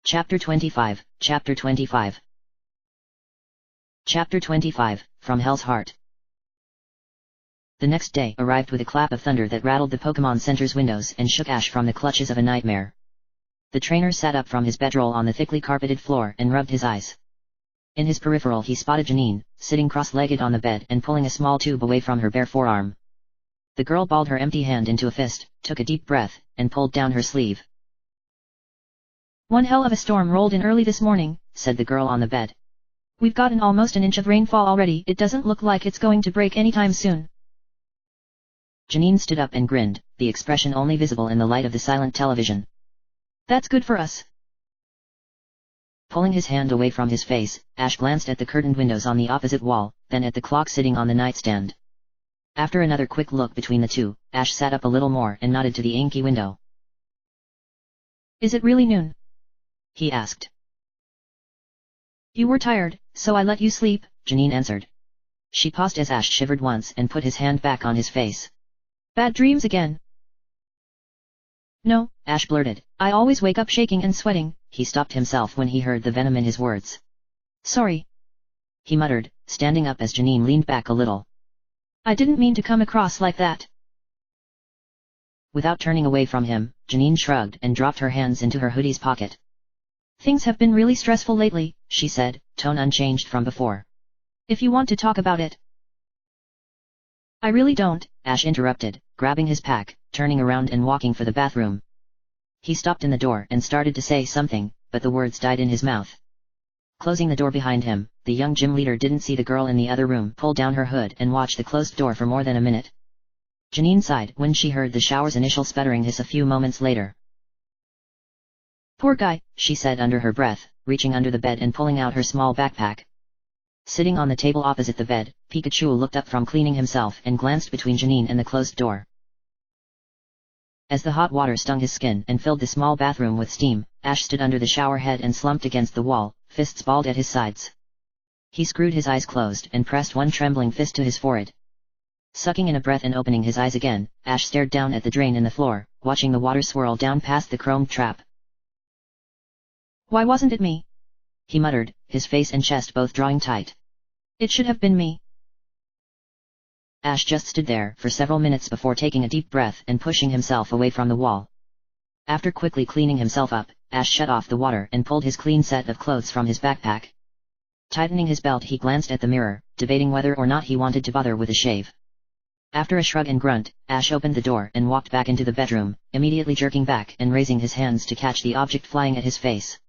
Chapter 25, Chapter 25. Chapter 25, From Hell's Heart. The next day arrived with a clap of thunder that rattled the Pokemon Center's windows and shook Ash from the clutches of a nightmare. The trainer sat up from his bedroll on the thickly carpeted floor and rubbed his eyes. In his peripheral he spotted Janine, sitting cross-legged on the bed and pulling a small tube away from her bare forearm. The girl balled her empty hand into a fist, took a deep breath, and pulled down her sleeve. "One hell of a storm rolled in early this morning," said the girl on the bed. "We've gotten almost an inch of rainfall already. It doesn't look like it's going to break anytime soon." Janine stood up and grinned, the expression only visible in the light of the silent television. "That's good for us." Pulling his hand away from his face, Ash glanced at the curtained windows on the opposite wall, then at the clock sitting on the nightstand. After another quick look between the two, Ash sat up a little more and nodded to the inky window. "Is it really noon?" he asked. "You were tired, so I let you sleep," Janine answered. She paused as Ash shivered once and put his hand back on his face. "Bad dreams again?" "No," Ash blurted. "I always wake up shaking and sweating." He stopped himself when he heard the venom in his words. "Sorry," he muttered, standing up as Janine leaned back a little. "I didn't mean to come across like that." Without turning away from him, Janine shrugged and dropped her hands into her hoodie's pocket. "Things have been really stressful lately," she said, tone unchanged from before. "If you want to talk about it." "I really don't," Ash interrupted, grabbing his pack, turning around and walking for the bathroom. He stopped in the door and started to say something, but the words died in his mouth. Closing the door behind him, the young gym leader didn't see the girl in the other room pull down her hood and watch the closed door for more than a minute. Janine sighed when she heard the shower's initial sputtering hiss a few moments later. "Poor guy," she said under her breath, reaching under the bed and pulling out her small backpack. Sitting on the table opposite the bed, Pikachu looked up from cleaning himself and glanced between Janine and the closed door. As the hot water stung his skin and filled the small bathroom with steam, Ash stood under the shower head and slumped against the wall, fists balled at his sides. He screwed his eyes closed and pressed one trembling fist to his forehead. Sucking in a breath and opening his eyes again, Ash stared down at the drain in the floor, watching the water swirl down past the chromed trap. "Why wasn't it me?" he muttered, his face and chest both drawing tight. "It should have been me." Ash just stood there for several minutes before taking a deep breath and pushing himself away from the wall. After quickly cleaning himself up, Ash shut off the water and pulled his clean set of clothes from his backpack. Tightening his belt, he glanced at the mirror, debating whether or not he wanted to bother with a shave. After a shrug and grunt, Ash opened the door and walked back into the bedroom, immediately jerking back and raising his hands to catch the object flying at his face.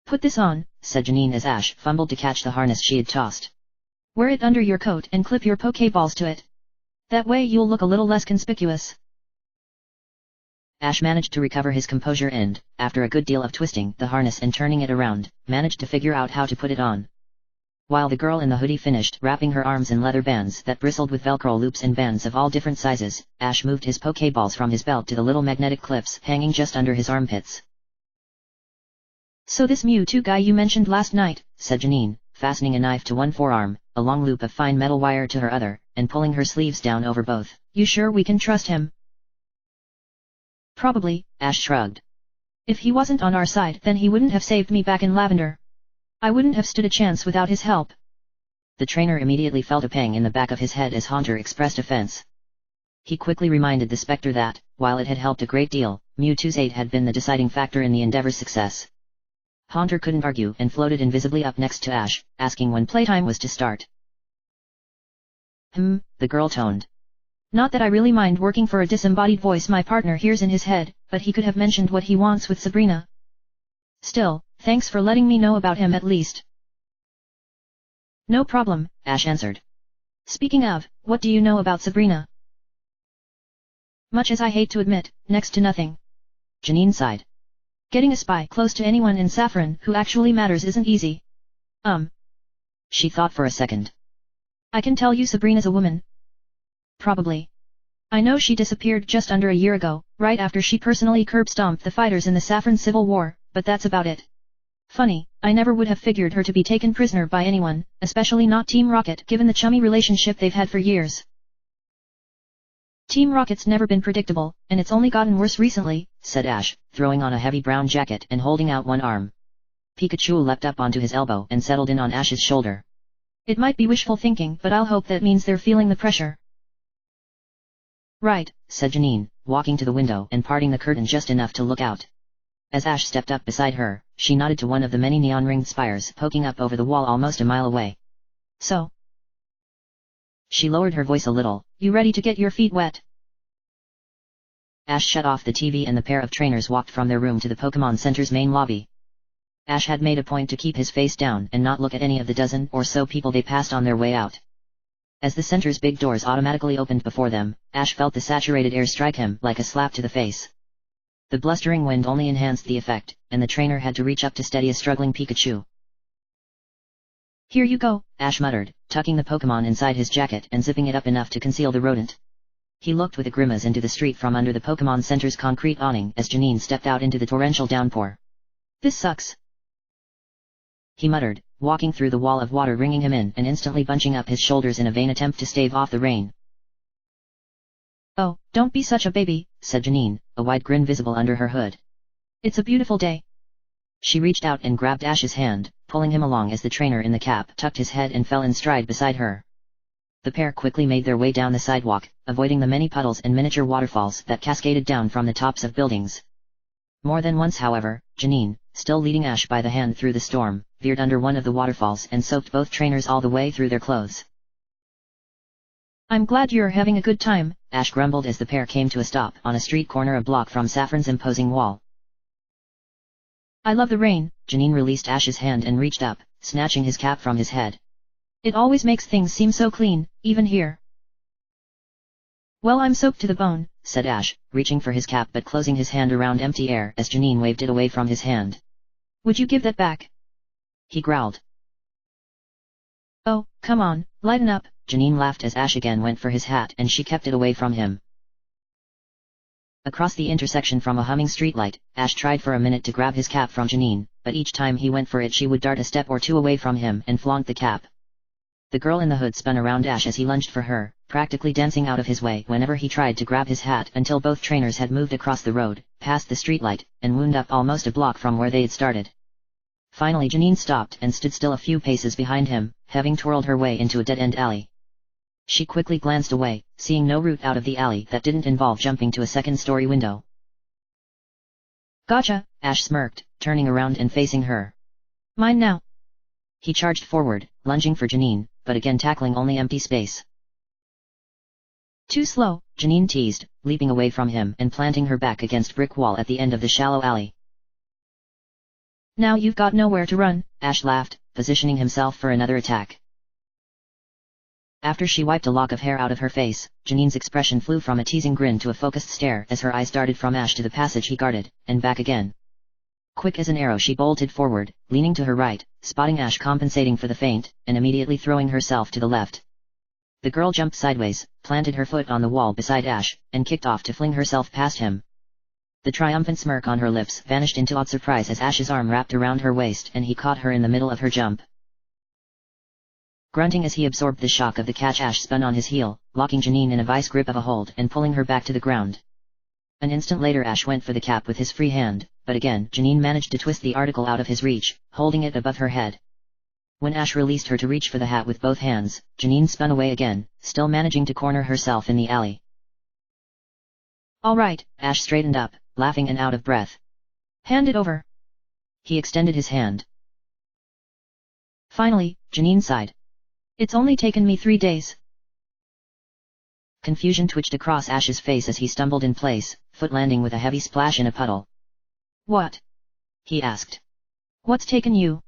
"Put this on," said Janine as Ash fumbled to catch the harness she had tossed. "Wear it under your coat and clip your Pokeballs to it. That way you'll look a little less conspicuous." Ash managed to recover his composure and, after a good deal of twisting the harness and turning it around, managed to figure out how to put it on. While the girl in the hoodie finished wrapping her arms in leather bands that bristled with Velcro loops and bands of all different sizes, Ash moved his Pokeballs from his belt to the little magnetic clips hanging just under his armpits. "So this Mewtwo guy you mentioned last night," said Janine, fastening a knife to one forearm, a long loop of fine metal wire to her other, and pulling her sleeves down over both. "You sure we can trust him?" "Probably," Ash shrugged. "If he wasn't on our side then he wouldn't have saved me back in Lavender. I wouldn't have stood a chance without his help." The trainer immediately felt a pang in the back of his head as Haunter expressed offense. He quickly reminded the Spectre that, while it had helped a great deal, Mewtwo's aid had been the deciding factor in the Endeavor's success. Haunter couldn't argue and floated invisibly up next to Ash, asking when playtime was to start. The girl toned. "Not that I really mind working for a disembodied voice my partner hears in his head, but he could have mentioned what he wants with Sabrina. Still, thanks for letting me know about him at least." "No problem," Ash answered. "Speaking of, what do you know about Sabrina?" "Much as I hate to admit, next to nothing." Janine sighed. "Getting a spy close to anyone in Saffron who actually matters isn't easy." She thought for a second. "I can tell you Sabrina's a woman." "Probably. I know she disappeared just under a year ago, right after she personally curb-stomped the fighters in the Saffron Civil War, but that's about it. Funny, I never would have figured her to be taken prisoner by anyone, especially not Team Rocket given the chummy relationship they've had for years." Team Rocket's never been predictable, and it's only gotten worse recently, said Ash, throwing on a heavy brown jacket and holding out one arm. Pikachu leapt up onto his elbow and settled in on Ash's shoulder. It might be wishful thinking, but I'll hope that means they're feeling the pressure. Right, said Janine, walking to the window and parting the curtain just enough to look out. As Ash stepped up beside her, she nodded to one of the many neon-ringed spires poking up over the wall almost a mile away. So? She lowered her voice a little. You ready to get your feet wet? Ash shut off the TV and the pair of trainers walked from their room to the Pokémon Center's main lobby. Ash had made a point to keep his face down and not look at any of the dozen or so people they passed on their way out. As the center's big doors automatically opened before them, Ash felt the saturated air strike him like a slap to the face. The blustering wind only enhanced the effect, and the trainer had to reach up to steady a struggling Pikachu. Here you go, Ash muttered, tucking the Pokémon inside his jacket and zipping it up enough to conceal the rodent. He looked with a grimace into the street from under the Pokémon Center's concrete awning as Janine stepped out into the torrential downpour. This sucks, he muttered, walking through the wall of water ringing him in and instantly bunching up his shoulders in a vain attempt to stave off the rain. Oh, don't be such a baby, said Janine, a wide grin visible under her hood. It's a beautiful day. She reached out and grabbed Ash's hand, pulling him along as the trainer in the cap tucked his head and fell in stride beside her. The pair quickly made their way down the sidewalk, avoiding the many puddles and miniature waterfalls that cascaded down from the tops of buildings. More than once, however, Janine, still leading Ash by the hand through the storm, veered under one of the waterfalls and soaked both trainers all the way through their clothes. I'm glad you're having a good time, Ash grumbled as the pair came to a stop on a street corner a block from Saffron's imposing wall. I love the rain, Janine released Ash's hand and reached up, snatching his cap from his head. It always makes things seem so clean, even here. Well, I'm soaked to the bone, said Ash, reaching for his cap but closing his hand around empty air as Janine waved it away from his hand. Would you give that back? He growled. Oh, come on, lighten up, Janine laughed as Ash again went for his hat and she kept it away from him. Across the intersection from a humming streetlight, Ash tried for a minute to grab his cap from Janine, but each time he went for it she would dart a step or two away from him and flaunt the cap. The girl in the hood spun around Ash as he lunged for her, practically dancing out of his way whenever he tried to grab his hat until both trainers had moved across the road, past the streetlight, and wound up almost a block from where they had started. Finally Janine stopped and stood still a few paces behind him, having twirled her way into a dead-end alley. She quickly glanced away, seeing no route out of the alley that didn't involve jumping to a second-story window. Gotcha, Ash smirked, turning around and facing her. Mine now. He charged forward, lunging for Janine, but again tackling only empty space. Too slow, Janine teased, leaping away from him and planting her back against brick wall at the end of the shallow alley. Now you've got nowhere to run, Ash laughed, positioning himself for another attack. After she wiped a lock of hair out of her face, Janine's expression flew from a teasing grin to a focused stare as her eyes darted from Ash to the passage he guarded, and back again. Quick as an arrow she bolted forward, leaning to her right, spotting Ash compensating for the feint, and immediately throwing herself to the left. The girl jumped sideways, planted her foot on the wall beside Ash, and kicked off to fling herself past him. The triumphant smirk on her lips vanished into odd surprise as Ash's arm wrapped around her waist and he caught her in the middle of her jump. Grunting as he absorbed the shock of the catch, Ash spun on his heel, locking Janine in a vice grip of a hold and pulling her back to the ground. An instant later Ash went for the cap with his free hand, but again Janine managed to twist the article out of his reach, holding it above her head. When Ash released her to reach for the hat with both hands, Janine spun away again, still managing to corner herself in the alley. All right, Ash straightened up, laughing and out of breath. Hand it over. He extended his hand. Finally, Janine sighed. It's only taken me 3 days. Confusion twitched across Ash's face as he stumbled in place, foot landing with a heavy splash in a puddle. What? He asked. What's taken you?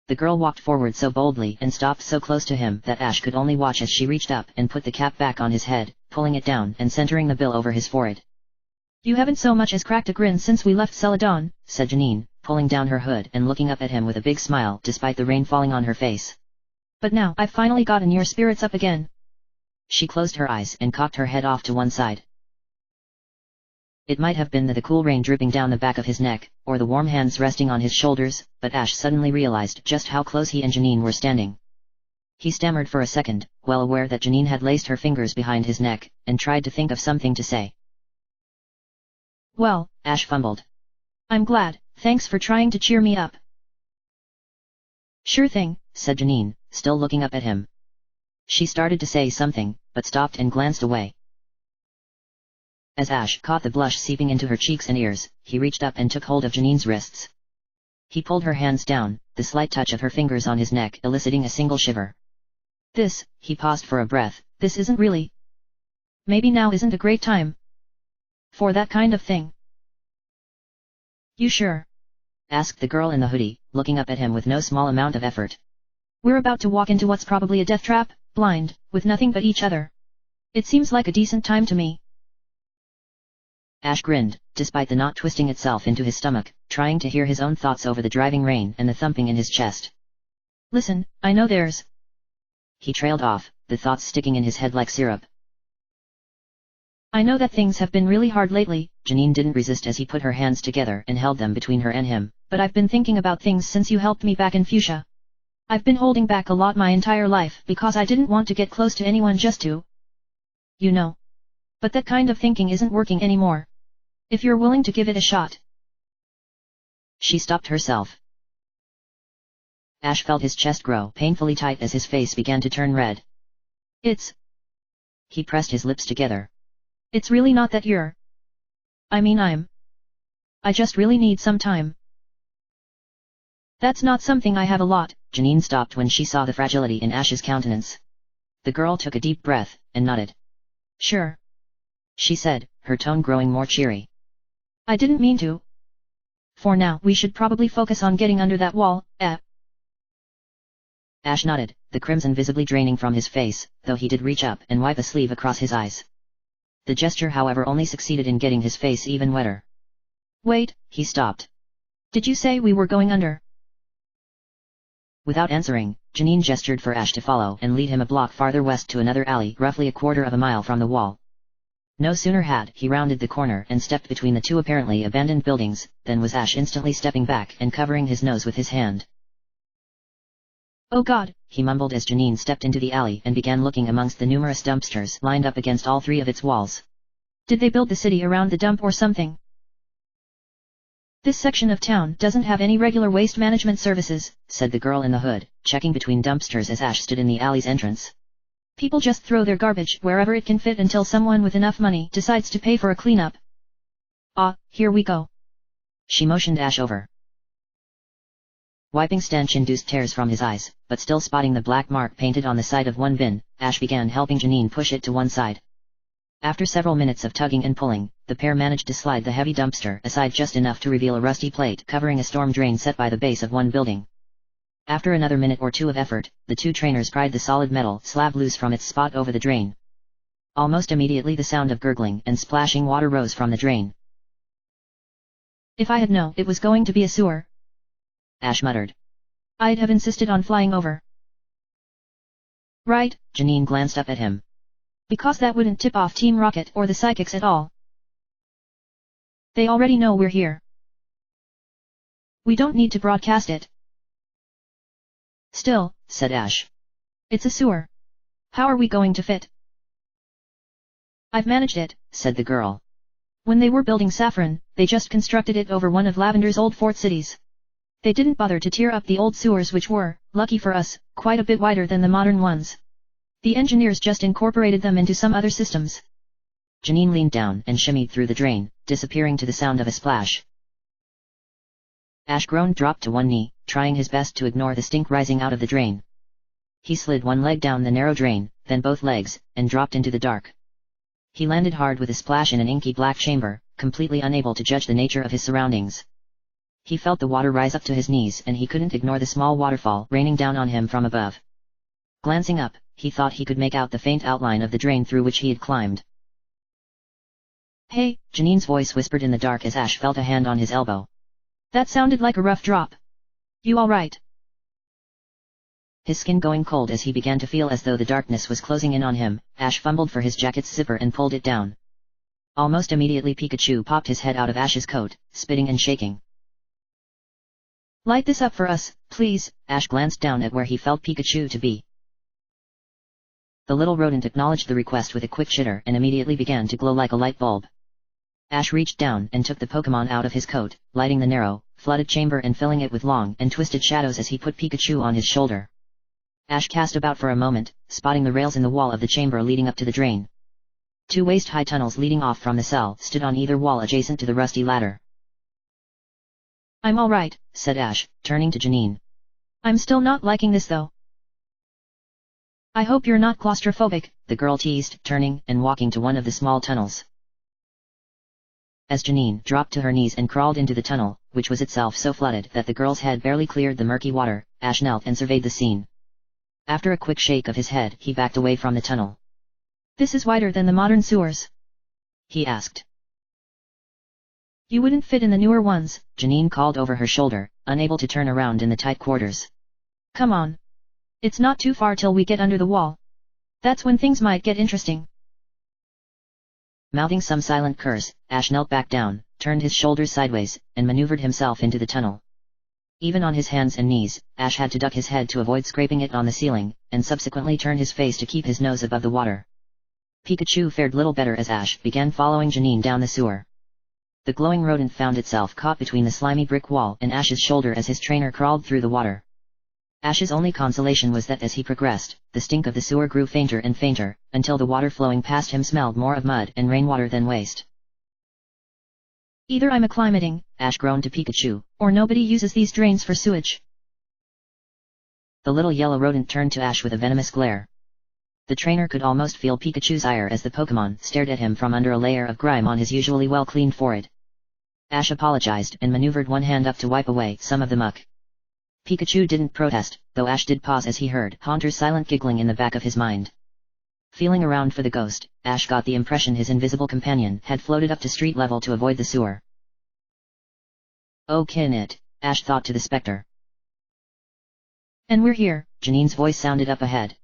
The girl walked forward so boldly and stopped so close to him that Ash could only watch as she reached up and put the cap back on his head, pulling it down and centering the bill over his forehead. You haven't so much as cracked a grin since we left Celadon, said Janine, pulling down her hood and looking up at him with a big smile despite the rain falling on her face. But now I've finally gotten your spirits up again. She closed her eyes and cocked her head off to one side. It might have been the cool rain dripping down the back of his neck, or the warm hands resting on his shoulders, but Ash suddenly realized just how close he and Janine were standing. He stammered for a second, well aware that Janine had laced her fingers behind his neck, and tried to think of something to say. Well, Ash fumbled. I'm glad, thanks for trying to cheer me up. Sure thing, said Janine, still looking up at him. She started to say something, but stopped and glanced away. As Ash caught the blush seeping into her cheeks and ears, he reached up and took hold of Janine's wrists. He pulled her hands down, the slight touch of her fingers on his neck eliciting a single shiver. He paused for a breath, this isn't really. Maybe now isn't a great time for that kind of thing. You sure? Asked the girl in the hoodie, looking up at him with no small amount of effort. We're about to walk into what's probably a death trap, blind, with nothing but each other. It seems like a decent time to me. Ash grinned, despite the knot twisting itself into his stomach, trying to hear his own thoughts over the driving rain and the thumping in his chest. Listen, I know there's... He trailed off, the thoughts sticking in his head like syrup. I know that things have been really hard lately, Janine didn't resist as he put her hands together and held them between her and him. But I've been thinking about things since you helped me back in Fuchsia. I've been holding back a lot my entire life because I didn't want to get close to anyone just to... You know. But that kind of thinking isn't working anymore. If you're willing to give it a shot. She stopped herself. Ash felt his chest grow painfully tight as his face began to turn red. He pressed his lips together. It's really not that you're... I just really need some time. That's not something I have a lot. Janine stopped when she saw the fragility in Ash's countenance. The girl took a deep breath, and nodded. Sure. She said, her tone growing more cheery. I didn't mean to. For now, we should probably focus on getting under that wall, Ash nodded, the crimson visibly draining from his face, though he did reach up and wipe a sleeve across his eyes. The gesture however only succeeded in getting his face even wetter. Wait, he stopped. Did you say we were going under? Without answering, Janine gestured for Ash to follow and lead him a block farther west to another alley roughly a quarter of a mile from the wall. No sooner had he rounded the corner and stepped between the two apparently abandoned buildings, than was Ash instantly stepping back and covering his nose with his hand. Oh God, he mumbled as Janine stepped into the alley and began looking amongst the numerous dumpsters lined up against all three of its walls. Did they build the city around the dump or something? This section of town doesn't have any regular waste management services, said the girl in the hood, checking between dumpsters as Ash stood in the alley's entrance. People just throw their garbage wherever it can fit until someone with enough money decides to pay for a cleanup. Here we go. She motioned Ash over. Wiping stench-induced tears from his eyes, but still spotting the black mark painted on the side of one bin, Ash began helping Janine push it to one side. After several minutes of tugging and pulling, the pair managed to slide the heavy dumpster aside just enough to reveal a rusty plate covering a storm drain set by the base of one building. After another minute or two of effort, the two trainers pried the solid metal slab loose from its spot over the drain. Almost immediately the sound of gurgling and splashing water rose from the drain. If I had known it was going to be a sewer, Ash muttered, I'd have insisted on flying over. Right? Janine glanced up at him. Because that wouldn't tip off Team Rocket or the psychics at all. They already know we're here. We don't need to broadcast it. Still, said Ash. It's a sewer. How are we going to fit? I've managed it, said the girl. When they were building Saffron, they just constructed it over one of Lavender's old fort cities. They didn't bother to tear up the old sewers which were, lucky for us, quite a bit wider than the modern ones. The engineers just incorporated them into some other systems. Janine leaned down and shimmied through the drain, disappearing to the sound of a splash. Ash groaned, dropped to one knee, trying his best to ignore the stink rising out of the drain. He slid one leg down the narrow drain, then both legs, and dropped into the dark. He landed hard with a splash in an inky black chamber, completely unable to judge the nature of his surroundings. He felt the water rise up to his knees and he couldn't ignore the small waterfall raining down on him from above. Glancing up, he thought he could make out the faint outline of the drain through which he had climbed. Hey, Janine's voice whispered in the dark as Ash felt a hand on his elbow. That sounded like a rough drop. You all right? His skin going cold as he began to feel as though the darkness was closing in on him, Ash fumbled for his jacket's zipper and pulled it down. Almost immediately Pikachu popped his head out of Ash's coat, spitting and shaking. Light this up for us, please. Ash glanced down at where he felt Pikachu to be. The little rodent acknowledged the request with a quick chitter and immediately began to glow like a light bulb. Ash reached down and took the Pokemon out of his coat, lighting the narrow, flooded chamber and filling it with long and twisted shadows as he put Pikachu on his shoulder. Ash cast about for a moment, spotting the rails in the wall of the chamber leading up to the drain. 2 waist-high tunnels leading off from the cell stood on either wall adjacent to the rusty ladder. I'm alright, said Ash, turning to Janine. I'm still not liking this though. I hope you're not claustrophobic, the girl teased, turning and walking to one of the small tunnels. As Janine dropped to her knees and crawled into the tunnel, which was itself so flooded that the girl's head barely cleared the murky water, Ash knelt and surveyed the scene. After a quick shake of his head, he backed away from the tunnel. This is wider than the modern sewers? He asked. You wouldn't fit in the newer ones, Janine called over her shoulder, unable to turn around in the tight quarters. Come on. It's not too far till we get under the wall. That's when things might get interesting. Mouthing some silent curse, Ash knelt back down, turned his shoulders sideways, and maneuvered himself into the tunnel. Even on his hands and knees, Ash had to duck his head to avoid scraping it on the ceiling, and subsequently turn his face to keep his nose above the water. Pikachu fared little better as Ash began following Janine down the sewer. The glowing rodent found itself caught between the slimy brick wall and Ash's shoulder as his trainer crawled through the water. Ash's only consolation was that as he progressed, the stink of the sewer grew fainter and fainter, until the water flowing past him smelled more of mud and rainwater than waste. Either I'm acclimating, Ash groaned to Pikachu, or nobody uses these drains for sewage. The little yellow rodent turned to Ash with a venomous glare. The trainer could almost feel Pikachu's ire as the Pokemon stared at him from under a layer of grime on his usually well-cleaned forehead. Ash apologized and maneuvered one hand up to wipe away some of the muck. Pikachu didn't protest, though Ash did pause as he heard Haunter's silent giggling in the back of his mind. Feeling around for the ghost, Ash got the impression his invisible companion had floated up to street level to avoid the sewer. Oh kin it, Ash thought to the specter. And we're here, Janine's voice sounded up ahead.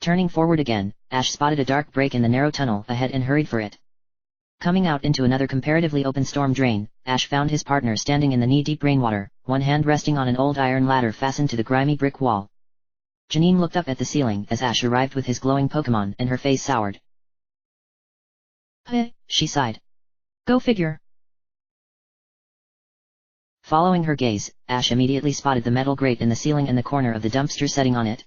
Turning forward again, Ash spotted a dark break in the narrow tunnel ahead and hurried for it. Coming out into another comparatively open storm drain, Ash found his partner standing in the knee-deep rainwater, one hand resting on an old iron ladder fastened to the grimy brick wall. Janine looked up at the ceiling as Ash arrived with his glowing Pokemon and her face soured. She sighed. Go figure. Following her gaze, Ash immediately spotted the metal grate in the ceiling and the corner of the dumpster setting on it.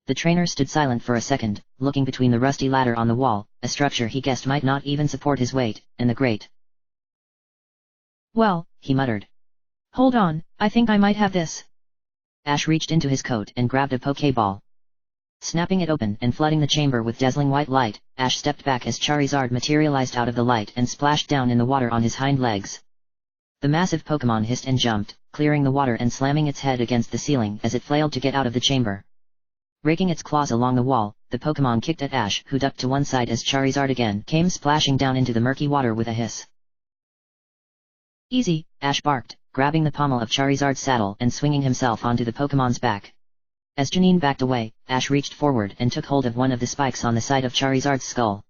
The trainer stood silent for a second, looking between the rusty ladder on the wall, a structure he guessed might not even support his weight, and the grate. Well, he muttered. Hold on, I think I might have this. Ash reached into his coat and grabbed a Pokeball. Snapping it open and flooding the chamber with dazzling white light, Ash stepped back as Charizard materialized out of the light and splashed down in the water on his hind legs. The massive Pokemon hissed and jumped, clearing the water and slamming its head against the ceiling as it flailed to get out of the chamber. Raking its claws along the wall, the Pokemon kicked at Ash, who ducked to one side as Charizard again came splashing down into the murky water with a hiss. Easy, Ash barked, grabbing the pommel of Charizard's saddle and swinging himself onto the Pokemon's back. As Janine backed away, Ash reached forward and took hold of one of the spikes on the side of Charizard's skull.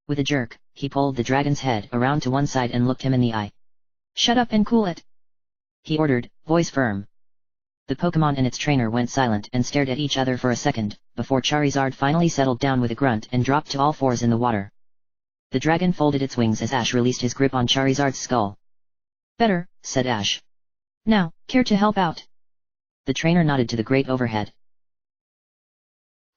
With a jerk, he pulled the dragon's head around to one side and looked him in the eye. Shut up and cool it, he ordered, voice firm. The Pokemon and its trainer went silent and stared at each other for a second, before Charizard finally settled down with a grunt and dropped to all fours in the water. The dragon folded its wings as Ash released his grip on Charizard's skull. Better, said Ash. Now, care to help out? The trainer nodded to the grate overhead.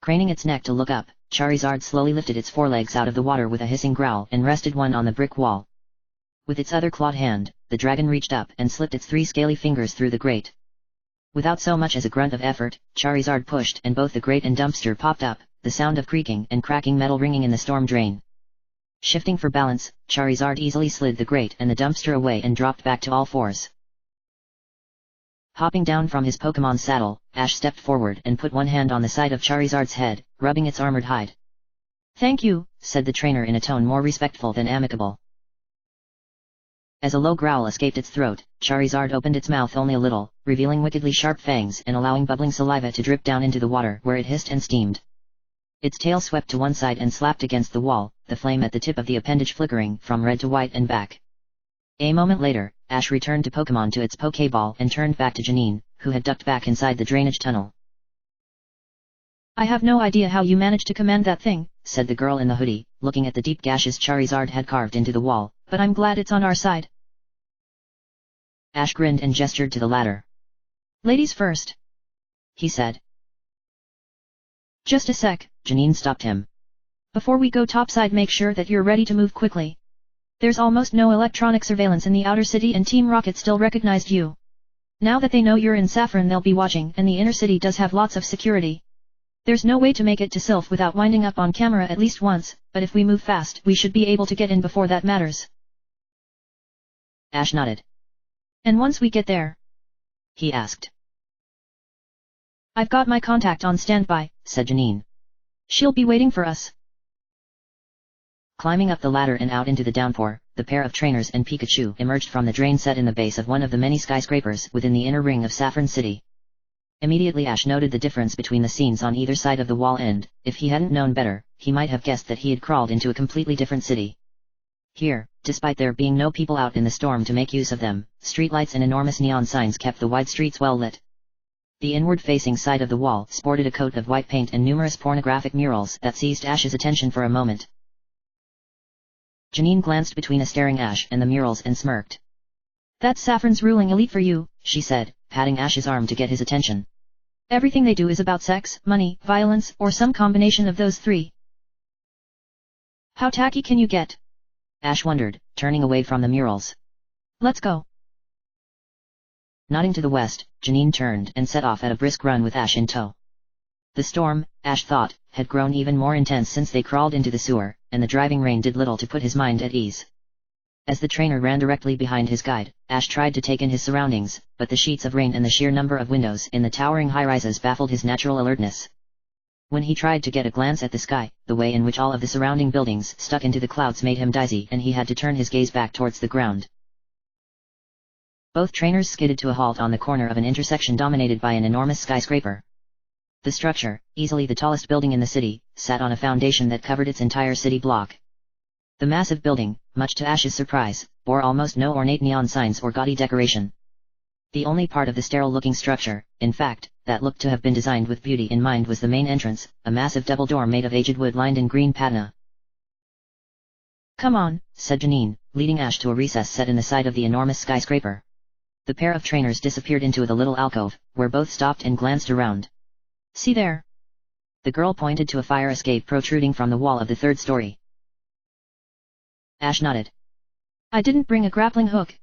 Craning its neck to look up, Charizard slowly lifted its forelegs out of the water with a hissing growl and rested one on the brick wall. With its other clawed hand, the dragon reached up and slipped its 3 scaly fingers through the grate. Without so much as a grunt of effort, Charizard pushed and both the grate and dumpster popped up, the sound of creaking and cracking metal ringing in the storm drain. Shifting for balance, Charizard easily slid the grate and the dumpster away and dropped back to all fours. Hopping down from his Pokemon's saddle, Ash stepped forward and put one hand on the side of Charizard's head, rubbing its armored hide. Thank you, said the trainer in a tone more respectful than amicable. As a low growl escaped its throat, Charizard opened its mouth only a little, revealing wickedly sharp fangs and allowing bubbling saliva to drip down into the water where it hissed and steamed. Its tail swept to one side and slapped against the wall, the flame at the tip of the appendage flickering from red to white and back. A moment later, Ash returned to Pokemon to its Pokeball and turned back to Janine, who had ducked back inside the drainage tunnel. I have no idea how you managed to command that thing, said the girl in the hoodie, looking at the deep gashes Charizard had carved into the wall, but I'm glad it's on our side. Ash grinned and gestured to the ladder. Ladies first, he said. Just a sec, Janine stopped him. Before we go topside, make sure that you're ready to move quickly. There's almost no electronic surveillance in the outer city and Team Rocket still recognized you. Now that they know you're in Saffron, they'll be watching, and the inner city does have lots of security. There's no way to make it to Sylph without winding up on camera at least once, but if we move fast, we should be able to get in before that matters. Ash nodded. And once we get there? He asked. I've got my contact on standby, said Janine. She'll be waiting for us. Climbing up the ladder and out into the downpour, the pair of trainers and Pikachu emerged from the drain set in the base of one of the many skyscrapers within the inner ring of Saffron City. Immediately Ash noted the difference between the scenes on either side of the wall, and, if he hadn't known better, he might have guessed that he had crawled into a completely different city. Here, despite there being no people out in the storm to make use of them, streetlights and enormous neon signs kept the wide streets well lit. The inward-facing side of the wall sported a coat of white paint and numerous pornographic murals that seized Ash's attention for a moment. Janine glanced between a staring Ash and the murals and smirked. That's Saffron's ruling elite for you, she said, patting Ash's arm to get his attention. Everything they do is about sex, money, violence, or some combination of those three. How tacky can you get? Ash wondered, turning away from the murals. Let's go. Nodding to the west, Janine turned and set off at a brisk run with Ash in tow. The storm, Ash thought, had grown even more intense since they crawled into the sewer, and the driving rain did little to put his mind at ease. As the trainer ran directly behind his guide, Ash tried to take in his surroundings, but the sheets of rain and the sheer number of windows in the towering high-rises baffled his natural alertness. When he tried to get a glance at the sky, the way in which all of the surrounding buildings stuck into the clouds made him dizzy, and he had to turn his gaze back towards the ground. Both trainers skidded to a halt on the corner of an intersection dominated by an enormous skyscraper. The structure, easily the tallest building in the city, sat on a foundation that covered its entire city block. The massive building, much to Ash's surprise, bore almost no ornate neon signs or gaudy decoration. The only part of the sterile-looking structure, in fact, that looked to have been designed with beauty in mind was the main entrance, a massive double door made of aged wood lined in green patina. Come on, said Janine, leading Ash to a recess set in the side of the enormous skyscraper. The pair of trainers disappeared into the little alcove, where both stopped and glanced around. See there. The girl pointed to a fire escape protruding from the wall of the third story. Ash nodded. I didn't bring a grappling hook,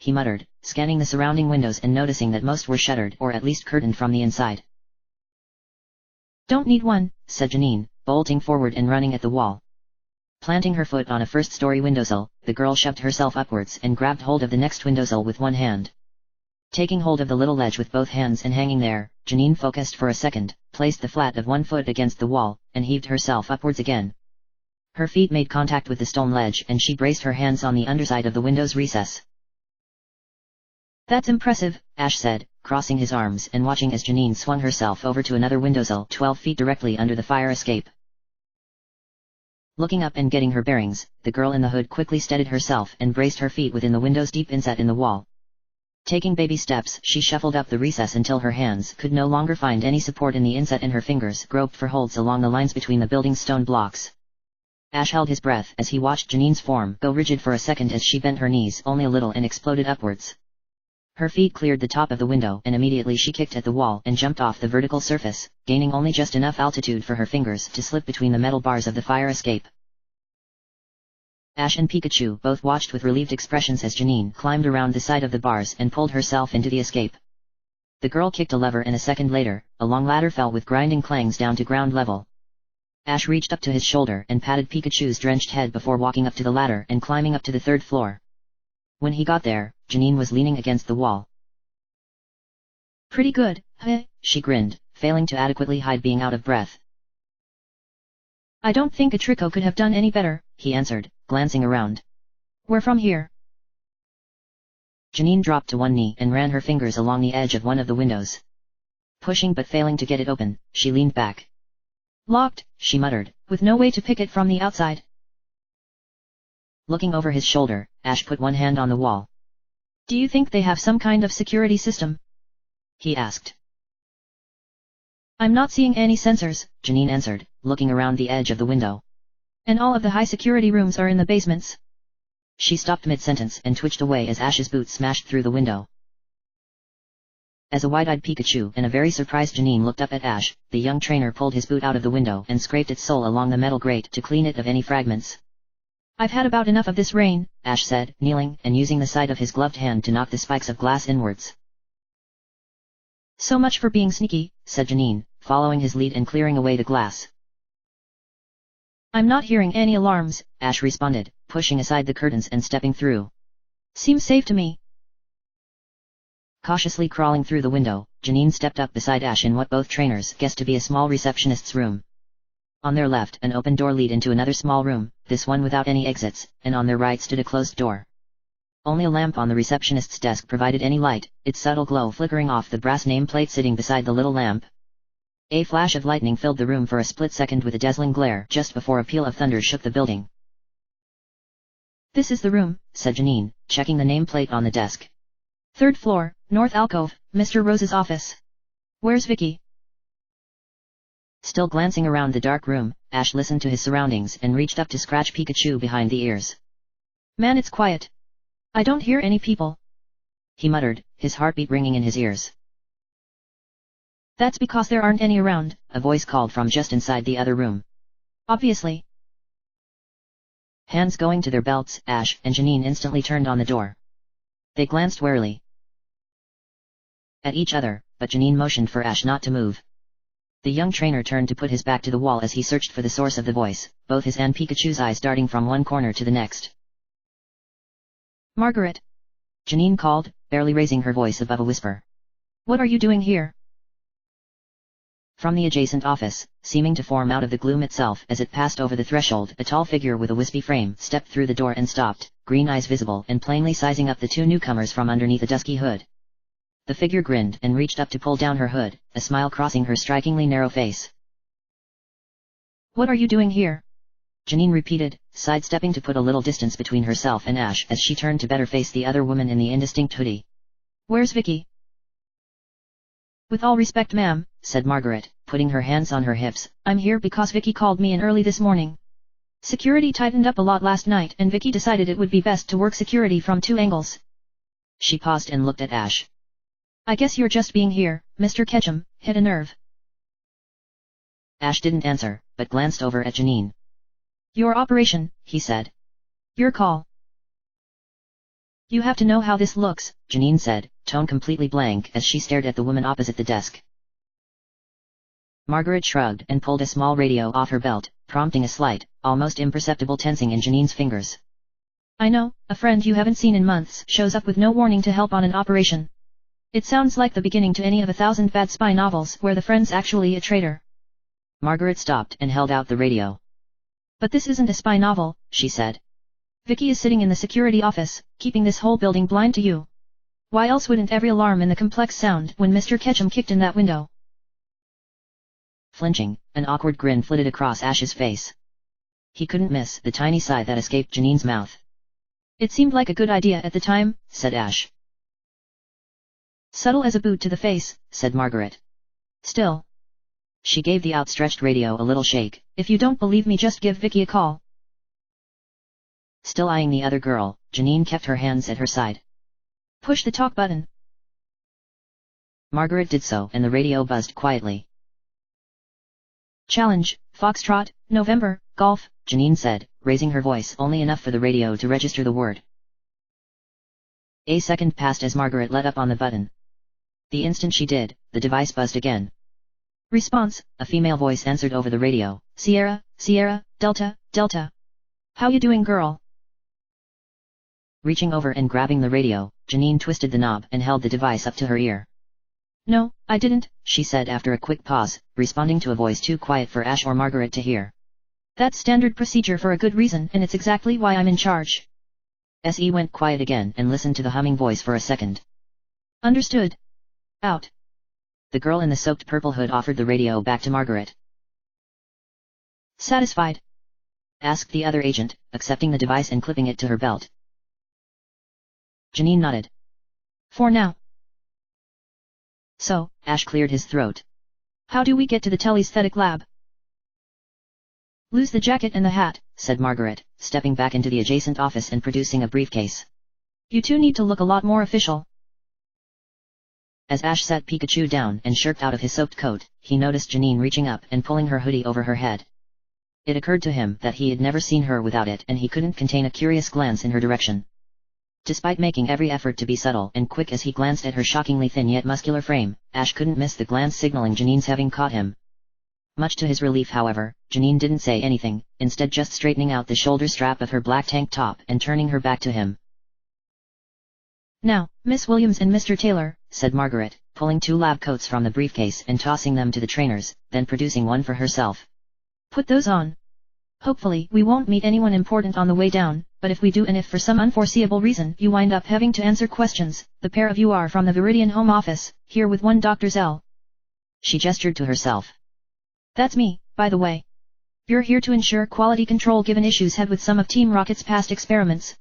he muttered, scanning the surrounding windows and noticing that most were shuttered or at least curtained from the inside. Don't need one, said Janine, bolting forward and running at the wall. Planting her foot on a first-story windowsill, the girl shoved herself upwards and grabbed hold of the next windowsill with one hand. Taking hold of the little ledge with both hands and hanging there, Janine focused for a second, placed the flat of one foot against the wall, and heaved herself upwards again. Her feet made contact with the stone ledge and she braced her hands on the underside of the window's recess. That's impressive, Ash said, crossing his arms and watching as Janine swung herself over to another windowsill 12 feet directly under the fire escape. Looking up and getting her bearings, the girl in the hood quickly steadied herself and braced her feet within the window's deep inset in the wall. Taking baby steps, she shuffled up the recess until her hands could no longer find any support in the inset and her fingers groped for holds along the lines between the building's stone blocks. Ash held his breath as he watched Janine's form go rigid for a second as she bent her knees only a little and exploded upwards. Her feet cleared the top of the window and immediately she kicked at the wall and jumped off the vertical surface, gaining only just enough altitude for her fingers to slip between the metal bars of the fire escape. Ash and Pikachu both watched with relieved expressions as Janine climbed around the side of the bars and pulled herself into the escape. The girl kicked a lever and a second later, a long ladder fell with grinding clangs down to ground level. Ash reached up to his shoulder and patted Pikachu's drenched head before walking up to the ladder and climbing up to the third floor. When he got there, Janine was leaning against the wall. Pretty good, huh? She grinned, failing to adequately hide being out of breath. I don't think a Trico could have done any better, he answered, glancing around. We're from here. Janine dropped to one knee and ran her fingers along the edge of one of the windows. Pushing but failing to get it open, she leaned back. Locked, she muttered, with no way to pick it from the outside. Looking over his shoulder, Ash put one hand on the wall. Do you think they have some kind of security system? He asked. I'm not seeing any sensors, Janine answered, looking around the edge of the window. And all of the high security rooms are in the basements. She stopped mid-sentence and twitched away as Ash's boot smashed through the window. As a wide-eyed Pikachu and a very surprised Janine looked up at Ash, the young trainer pulled his boot out of the window and scraped its sole along the metal grate to clean it of any fragments. I've had about enough of this rain, Ash said, kneeling and using the side of his gloved hand to knock the spikes of glass inwards. So much for being sneaky, said Janine, following his lead and clearing away the glass. I'm not hearing any alarms, Ash responded, pushing aside the curtains and stepping through. Seems safe to me. Cautiously crawling through the window, Janine stepped up beside Ash in what both trainers guessed to be a small receptionist's room. On their left, an open door lead into another small room, this one without any exits, and on their right stood a closed door. Only a lamp on the receptionist's desk provided any light, its subtle glow flickering off the brass nameplate sitting beside the little lamp. A flash of lightning filled the room for a split second with a dazzling glare just before a peal of thunder shook the building. This is the room, said Janine, checking the nameplate on the desk. 3rd floor, North Alcove, Mr. Rose's office. Where's Vicky? Still glancing around the dark room, Ash listened to his surroundings and reached up to scratch Pikachu behind the ears. Man, it's quiet. I don't hear any people. He muttered, his heartbeat ringing in his ears. That's because there aren't any around, a voice called from just inside the other room. Obviously. Hands going to their belts, Ash and Janine instantly turned on the door. They glanced warily at each other, but Janine motioned for Ash not to move. The young trainer turned to put his back to the wall as he searched for the source of the voice, both his and Pikachu's eyes darting from one corner to the next. Margaret! Janine called, barely raising her voice above a whisper. What are you doing here? From the adjacent office, seeming to form out of the gloom itself as it passed over the threshold, a tall figure with a wispy frame stepped through the door and stopped, green eyes visible and plainly sizing up the two newcomers from underneath a dusky hood. The figure grinned and reached up to pull down her hood, a smile crossing her strikingly narrow face. What are you doing here? Janine repeated, sidestepping to put a little distance between herself and Ash as she turned to better face the other woman in the indistinct hoodie. Where's Vicky? With all respect, ma'am, said Margaret, putting her hands on her hips, I'm here because Vicky called me in early this morning. Security tightened up a lot last night and Vicky decided it would be best to work security from 2 angles. She paused and looked at Ash. I guess you're just being here, Mr. Ketchum, hit a nerve. Ash didn't answer, but glanced over at Janine. Your operation, he said. Your call. You have to know how this looks, Janine said, tone completely blank as she stared at the woman opposite the desk. Margaret shrugged and pulled a small radio off her belt, prompting a slight, almost imperceptible tensing in Janine's fingers. I know, a friend you haven't seen in months shows up with no warning to help on an operation. It sounds like the beginning to any of 1,000 bad spy novels where the friend's actually a traitor. Margaret stopped and held out the radio. But this isn't a spy novel, she said. Vicky is sitting in the security office, keeping this whole building blind to you. Why else wouldn't every alarm and the complex sound when Mr. Ketchum kicked in that window? Flinching, an awkward grin flitted across Ash's face. He couldn't miss the tiny sigh that escaped Janine's mouth. It seemed like a good idea at the time, said Ash. Subtle as a boot to the face, said Margaret. Still. She gave the outstretched radio a little shake. If you don't believe me, just give Vicky a call. Still eyeing the other girl, Janine kept her hands at her side. Push the talk button. Margaret did so and the radio buzzed quietly. Challenge, Foxtrot, November, Golf, Janine said, raising her voice only enough for the radio to register the word. A second passed as Margaret let up on the button. The instant she did, the device buzzed again. Response, a female voice answered over the radio. Sierra, Sierra, Delta, Delta. How you doing, girl? Reaching over and grabbing the radio, Janine twisted the knob and held the device up to her ear. No, I didn't, she said after a quick pause, responding to a voice too quiet for Ash or Margaret to hear. That's standard procedure for a good reason and it's exactly why I'm in charge. SE went quiet again and listened to the humming voice for a second. Understood. Out. The girl in the soaked purple hood offered the radio back to Margaret. Satisfied? Asked the other agent, accepting the device and clipping it to her belt. Janine nodded. For now. So, Ash cleared his throat. How do we get to the telesthetic lab? Lose the jacket and the hat, said Margaret, stepping back into the adjacent office and producing a briefcase. You two need to look a lot more official. As Ash sat Pikachu down and shirked out of his soaked coat, he noticed Janine reaching up and pulling her hoodie over her head. It occurred to him that he had never seen her without it, and he couldn't contain a curious glance in her direction. Despite making every effort to be subtle and quick as he glanced at her shockingly thin yet muscular frame, Ash couldn't miss the glance signaling Janine's having caught him. Much to his relief, however, Janine didn't say anything, instead just straightening out the shoulder strap of her black tank top and turning her back to him. Now, Miss Williams and Mr. Taylor, said Margaret, pulling 2 lab coats from the briefcase and tossing them to the trainers, then producing one for herself. Put those on. Hopefully we won't meet anyone important on the way down, but if we do, and if for some unforeseeable reason you wind up having to answer questions, the pair of you are from the Viridian Home Office, here with one Dr. Zell. She gestured to herself. That's me, by the way. You're here to ensure quality control given issues had with some of Team Rocket's past experiments.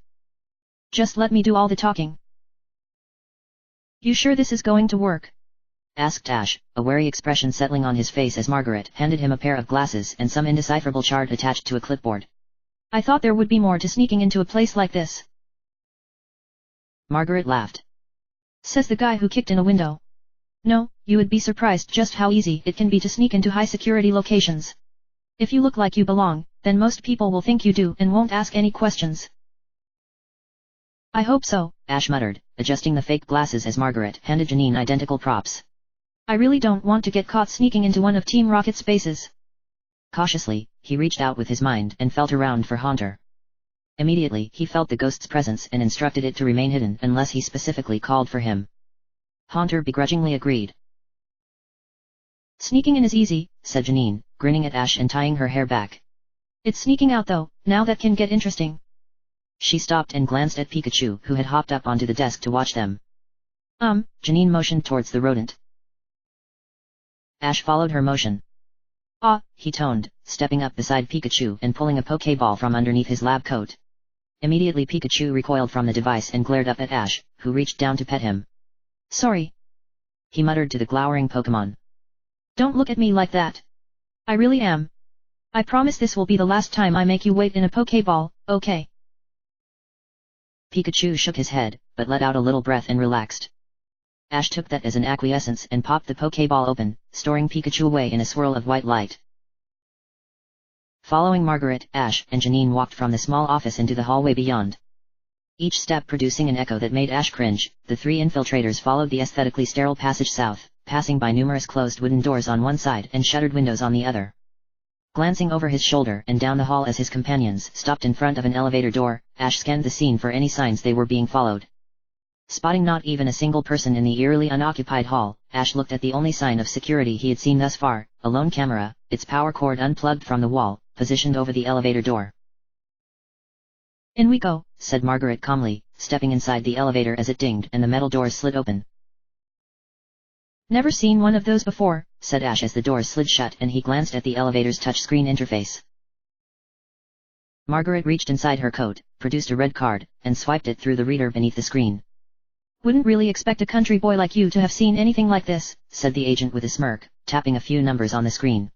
Just let me do all the talking. You sure this is going to work? Asked Ash, a wary expression settling on his face as Margaret handed him a pair of glasses and some indecipherable chart attached to a clipboard. I thought there would be more to sneaking into a place like this. Margaret laughed. Says the guy who kicked in a window. No, you would be surprised just how easy it can be to sneak into high-security locations. If you look like you belong, then most people will think you do and won't ask any questions. I hope so, Ash muttered, adjusting the fake glasses as Margaret handed Janine identical props. I really don't want to get caught sneaking into one of Team Rocket's bases. Cautiously, he reached out with his mind and felt around for Haunter. Immediately he felt the ghost's presence and instructed it to remain hidden unless he specifically called for him. Haunter begrudgingly agreed. Sneaking in is easy, said Janine, grinning at Ash and tying her hair back. It's sneaking out though, now that can get interesting. She stopped and glanced at Pikachu, who had hopped up onto the desk to watch them. Janine motioned towards the rodent. Ash followed her motion. Ah, he toned, stepping up beside Pikachu and pulling a Pokéball from underneath his lab coat. Immediately Pikachu recoiled from the device and glared up at Ash, who reached down to pet him. Sorry, he muttered to the glowering Pokémon. Don't look at me like that. I really am. I promise this will be the last time I make you wait in a Pokéball, okay? Pikachu shook his head, but let out a little breath and relaxed. Ash took that as an acquiescence and popped the Pokéball open, storing Pikachu away in a swirl of white light. Following Margaret, Ash and Janine walked from the small office into the hallway beyond. Each step producing an echo that made Ash cringe, the 3 infiltrators followed the aesthetically sterile passage south, passing by numerous closed wooden doors on one side and shuttered windows on the other. Glancing over his shoulder and down the hall as his companions stopped in front of an elevator door, Ash scanned the scene for any signs they were being followed. Spotting not even a single person in the eerily unoccupied hall, Ash looked at the only sign of security he had seen thus far, a lone camera, its power cord unplugged from the wall, positioned over the elevator door. In we go, said Margaret calmly, stepping inside the elevator as it dinged and the metal doors slid open. Never seen one of those before, said Ash as the doors slid shut and he glanced at the elevator's touchscreen interface. Margaret reached inside her coat, produced a red card, and swiped it through the reader beneath the screen. Wouldn't really expect a country boy like you to have seen anything like this, said the agent with a smirk, tapping a few numbers on the screen.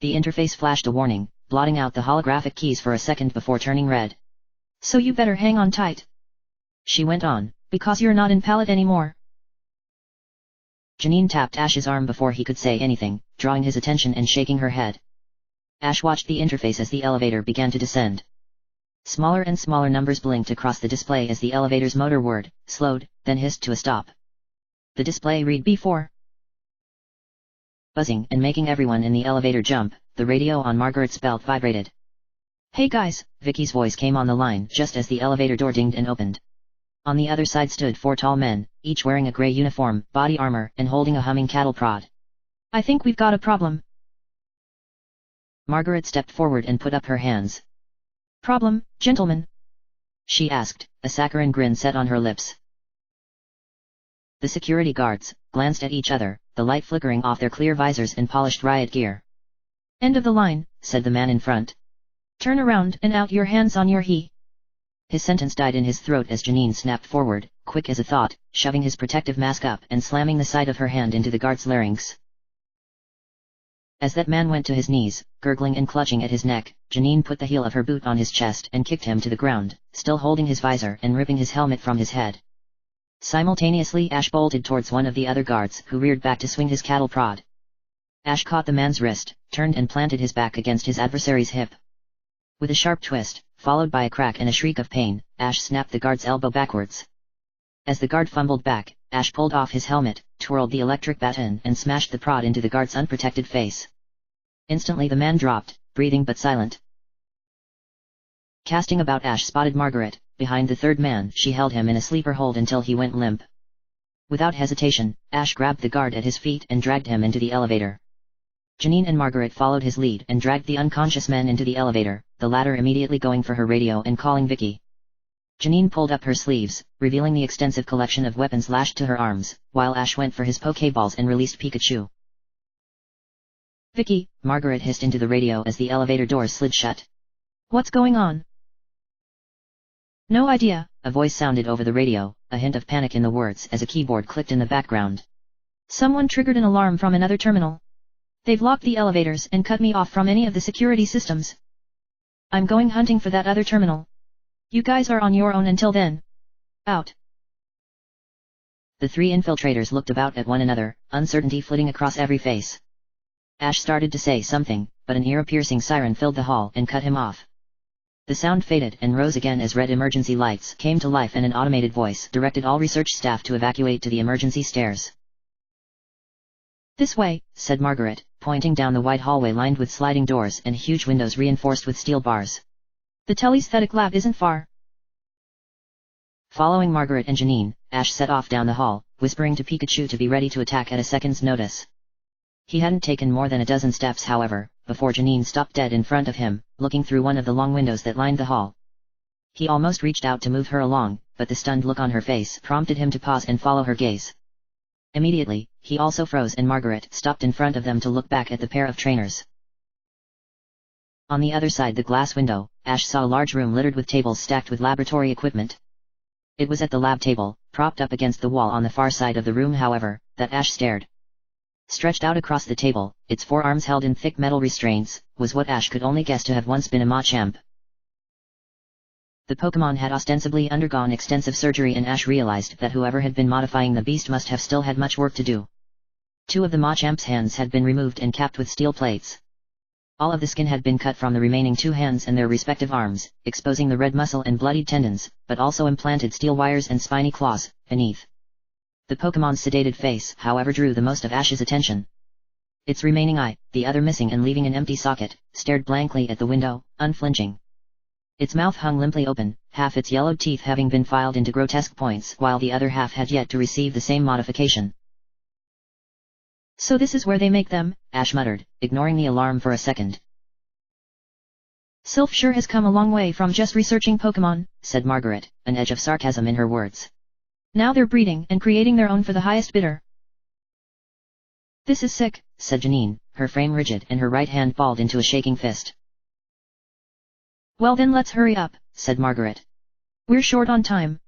The interface flashed a warning, blotting out the holographic keys for a second before turning red. So you better hang on tight. She went on, because you're not in pallet anymore. Janine tapped Ash's arm before he could say anything, drawing his attention and shaking her head. Ash watched the interface as the elevator began to descend. Smaller and smaller numbers blinked across the display as the elevator's motor whirred, slowed, then hissed to a stop. The display read B4. Buzzing and making everyone in the elevator jump, the radio on Margaret's belt vibrated. Hey guys, Vicky's voice came on the line just as the elevator door dinged and opened. On the other side stood 4 tall men, each wearing a gray uniform, body armor, and holding a humming cattle prod. I think we've got a problem. Margaret stepped forward and put up her hands. Problem, gentlemen? She asked, a saccharine grin set on her lips. The security guards glanced at each other, the light flickering off their clear visors and polished riot gear. End of the line, said the man in front. Turn around and out your hands on your he. His sentence died in his throat as Janine snapped forward, quick as a thought, shoving his protective mask up and slamming the side of her hand into the guard's larynx. As that man went to his knees, gurgling and clutching at his neck, Janine put the heel of her boot on his chest and kicked him to the ground, still holding his visor and ripping his helmet from his head. Simultaneously Ash bolted towards one of the other guards, who reared back to swing his cattle prod. Ash caught the man's wrist, turned and planted his back against his adversary's hip. With a sharp twist, followed by a crack and a shriek of pain, Ash snapped the guard's elbow backwards. As the guard fumbled back, Ash pulled off his helmet, twirled the electric baton and smashed the prod into the guard's unprotected face. Instantly the man dropped, breathing but silent. Casting about, Ash spotted Margaret. Behind the third man, she held him in a sleeper hold until he went limp. Without hesitation, Ash grabbed the guard at his feet and dragged him into the elevator. Janine and Margaret followed his lead and dragged the unconscious man into the elevator, the latter immediately going for her radio and calling Vicky. Janine pulled up her sleeves, revealing the extensive collection of weapons lashed to her arms, while Ash went for his Pokeballs and released Pikachu. "Vicky," Margaret hissed into the radio as the elevator doors slid shut. "What's going on?" "No idea," a voice sounded over the radio, a hint of panic in the words as a keyboard clicked in the background. "Someone triggered an alarm from another terminal. They've locked the elevators and cut me off from any of the security systems. I'm going hunting for that other terminal. You guys are on your own until then. Out." The three infiltrators looked about at one another, uncertainty flitting across every face. Ash started to say something, but an ear-piercing siren filled the hall and cut him off. The sound faded and rose again as red emergency lights came to life and an automated voice directed all research staff to evacuate to the emergency stairs. "This way," said Margaret, pointing down the wide hallway lined with sliding doors and huge windows reinforced with steel bars. "The telesthetic lab isn't far." Following Margaret and Janine, Ash set off down the hall, whispering to Pikachu to be ready to attack at a second's notice. He hadn't taken more than a dozen steps, however, before Janine stopped dead in front of him, looking through one of the long windows that lined the hall. He almost reached out to move her along, but the stunned look on her face prompted him to pause and follow her gaze. Immediately, he also froze and Margaret stopped in front of them to look back at the pair of trainers. On the other side the glass window, Ash saw a large room littered with tables stacked with laboratory equipment. It was at the lab table, propped up against the wall on the far side of the room, however, that Ash stared. Stretched out across the table, its forearms held in thick metal restraints, was what Ash could only guess to have once been a Machamp. The Pokémon had ostensibly undergone extensive surgery and Ash realized that whoever had been modifying the beast must have still had much work to do. Two of the Machamp's hands had been removed and capped with steel plates. All of the skin had been cut from the remaining two hands and their respective arms, exposing the red muscle and bloodied tendons, but also implanted steel wires and spiny claws beneath. The Pokémon's sedated face, however, drew the most of Ash's attention. Its remaining eye, the other missing and leaving an empty socket, stared blankly at the window, unflinching. Its mouth hung limply open, half its yellowed teeth having been filed into grotesque points while the other half had yet to receive the same modification. "So this is where they make them," Ash muttered, ignoring the alarm for a second. "Sylph sure has come a long way from just researching Pokémon," said Margaret, an edge of sarcasm in her words. "Now they're breeding and creating their own for the highest bidder." "This is sick," said Janine, her frame rigid and her right hand balled into a shaking fist. "Well then let's hurry up," said Margaret. "We're short on time."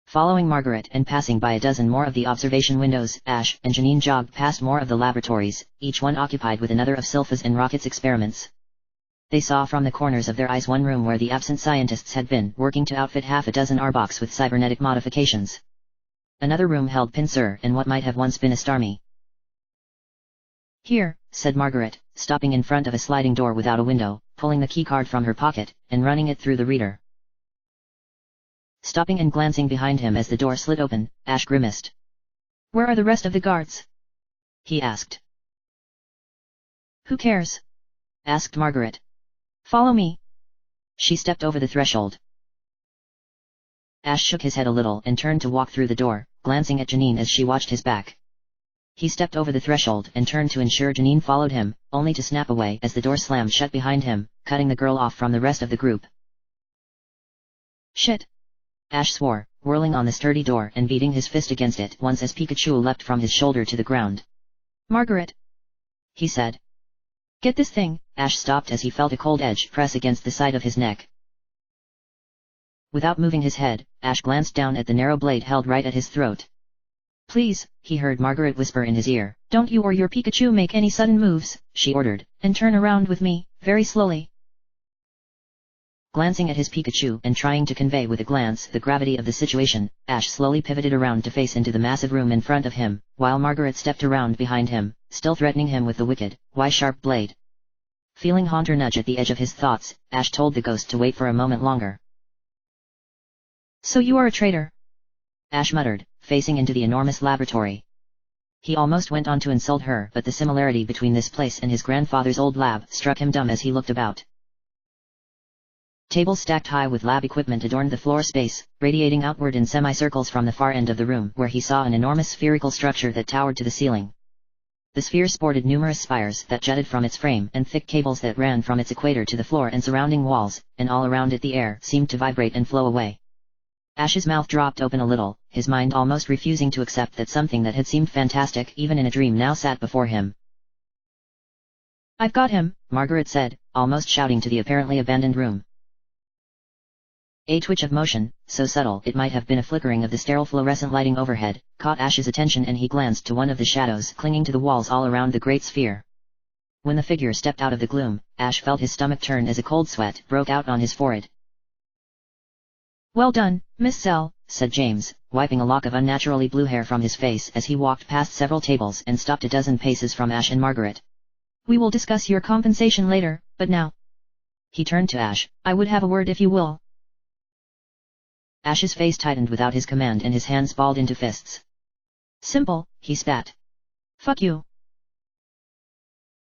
Following Margaret and passing by a dozen more of the observation windows, Ash and Janine jogged past more of the laboratories, each one occupied with another of Sylph's and Rocket's experiments. They saw from the corners of their eyes one room where the absent scientists had been working to outfit half a dozen Arboks with cybernetic modifications. Another room held Pinsir and what might have once been a Starmie. "Here," said Margaret, stopping in front of a sliding door without a window, pulling the keycard from her pocket, and running it through the reader. Stopping and glancing behind him as the door slid open, Ash grimaced. "Where are the rest of the guards?" he asked. "Who cares?" asked Margaret. "Follow me." She stepped over the threshold. Ash shook his head a little and turned to walk through the door, glancing at Janine as she watched his back. He stepped over the threshold and turned to ensure Janine followed him, only to snap away as the door slammed shut behind him, cutting the girl off from the rest of the group. "Shit!" Ash swore, whirling on the sturdy door and beating his fist against it once as Pikachu leapt from his shoulder to the ground. "Margaret!" he said. "Get this thing!" Ash stopped as he felt a cold edge press against the side of his neck. Without moving his head, Ash glanced down at the narrow blade held right at his throat. Please, he heard Margaret whisper in his ear. Don't you or your Pikachu make any sudden moves, she ordered, and turn around with me, very slowly. Glancing at his Pikachu and trying to convey with a glance the gravity of the situation, Ash slowly pivoted around to face into the massive room in front of him, while Margaret stepped around behind him, still threatening him with the wicked, Y-sharp blade. Feeling Haunter nudge at the edge of his thoughts, Ash told the ghost to wait for a moment longer. So you are a traitor? Ash muttered, facing into the enormous laboratory. He almost went on to insult her, but the similarity between this place and his grandfather's old lab struck him dumb as he looked about. Tables stacked high with lab equipment adorned the floor space, radiating outward in semicircles from the far end of the room where he saw an enormous spherical structure that towered to the ceiling. The sphere sported numerous spires that jutted from its frame and thick cables that ran from its equator to the floor and surrounding walls, and all around it the air seemed to vibrate and flow away. Ash's mouth dropped open a little, his mind almost refusing to accept that something that had seemed fantastic even in a dream now sat before him. I've got him, Margaret said, almost shouting to the apparently abandoned room. A twitch of motion, so subtle it might have been a flickering of the sterile fluorescent lighting overhead, caught Ash's attention and he glanced to one of the shadows clinging to the walls all around the great sphere. When the figure stepped out of the gloom, Ash felt his stomach turn as a cold sweat broke out on his forehead. Well done, Miss Cell, said James, wiping a lock of unnaturally blue hair from his face as he walked past several tables and stopped a dozen paces from Ash and Margaret. We will discuss your compensation later, but now. He turned to Ash. I would have a word if you will. Ash's face tightened without his command and his hands balled into fists. Simple, he spat. Fuck you.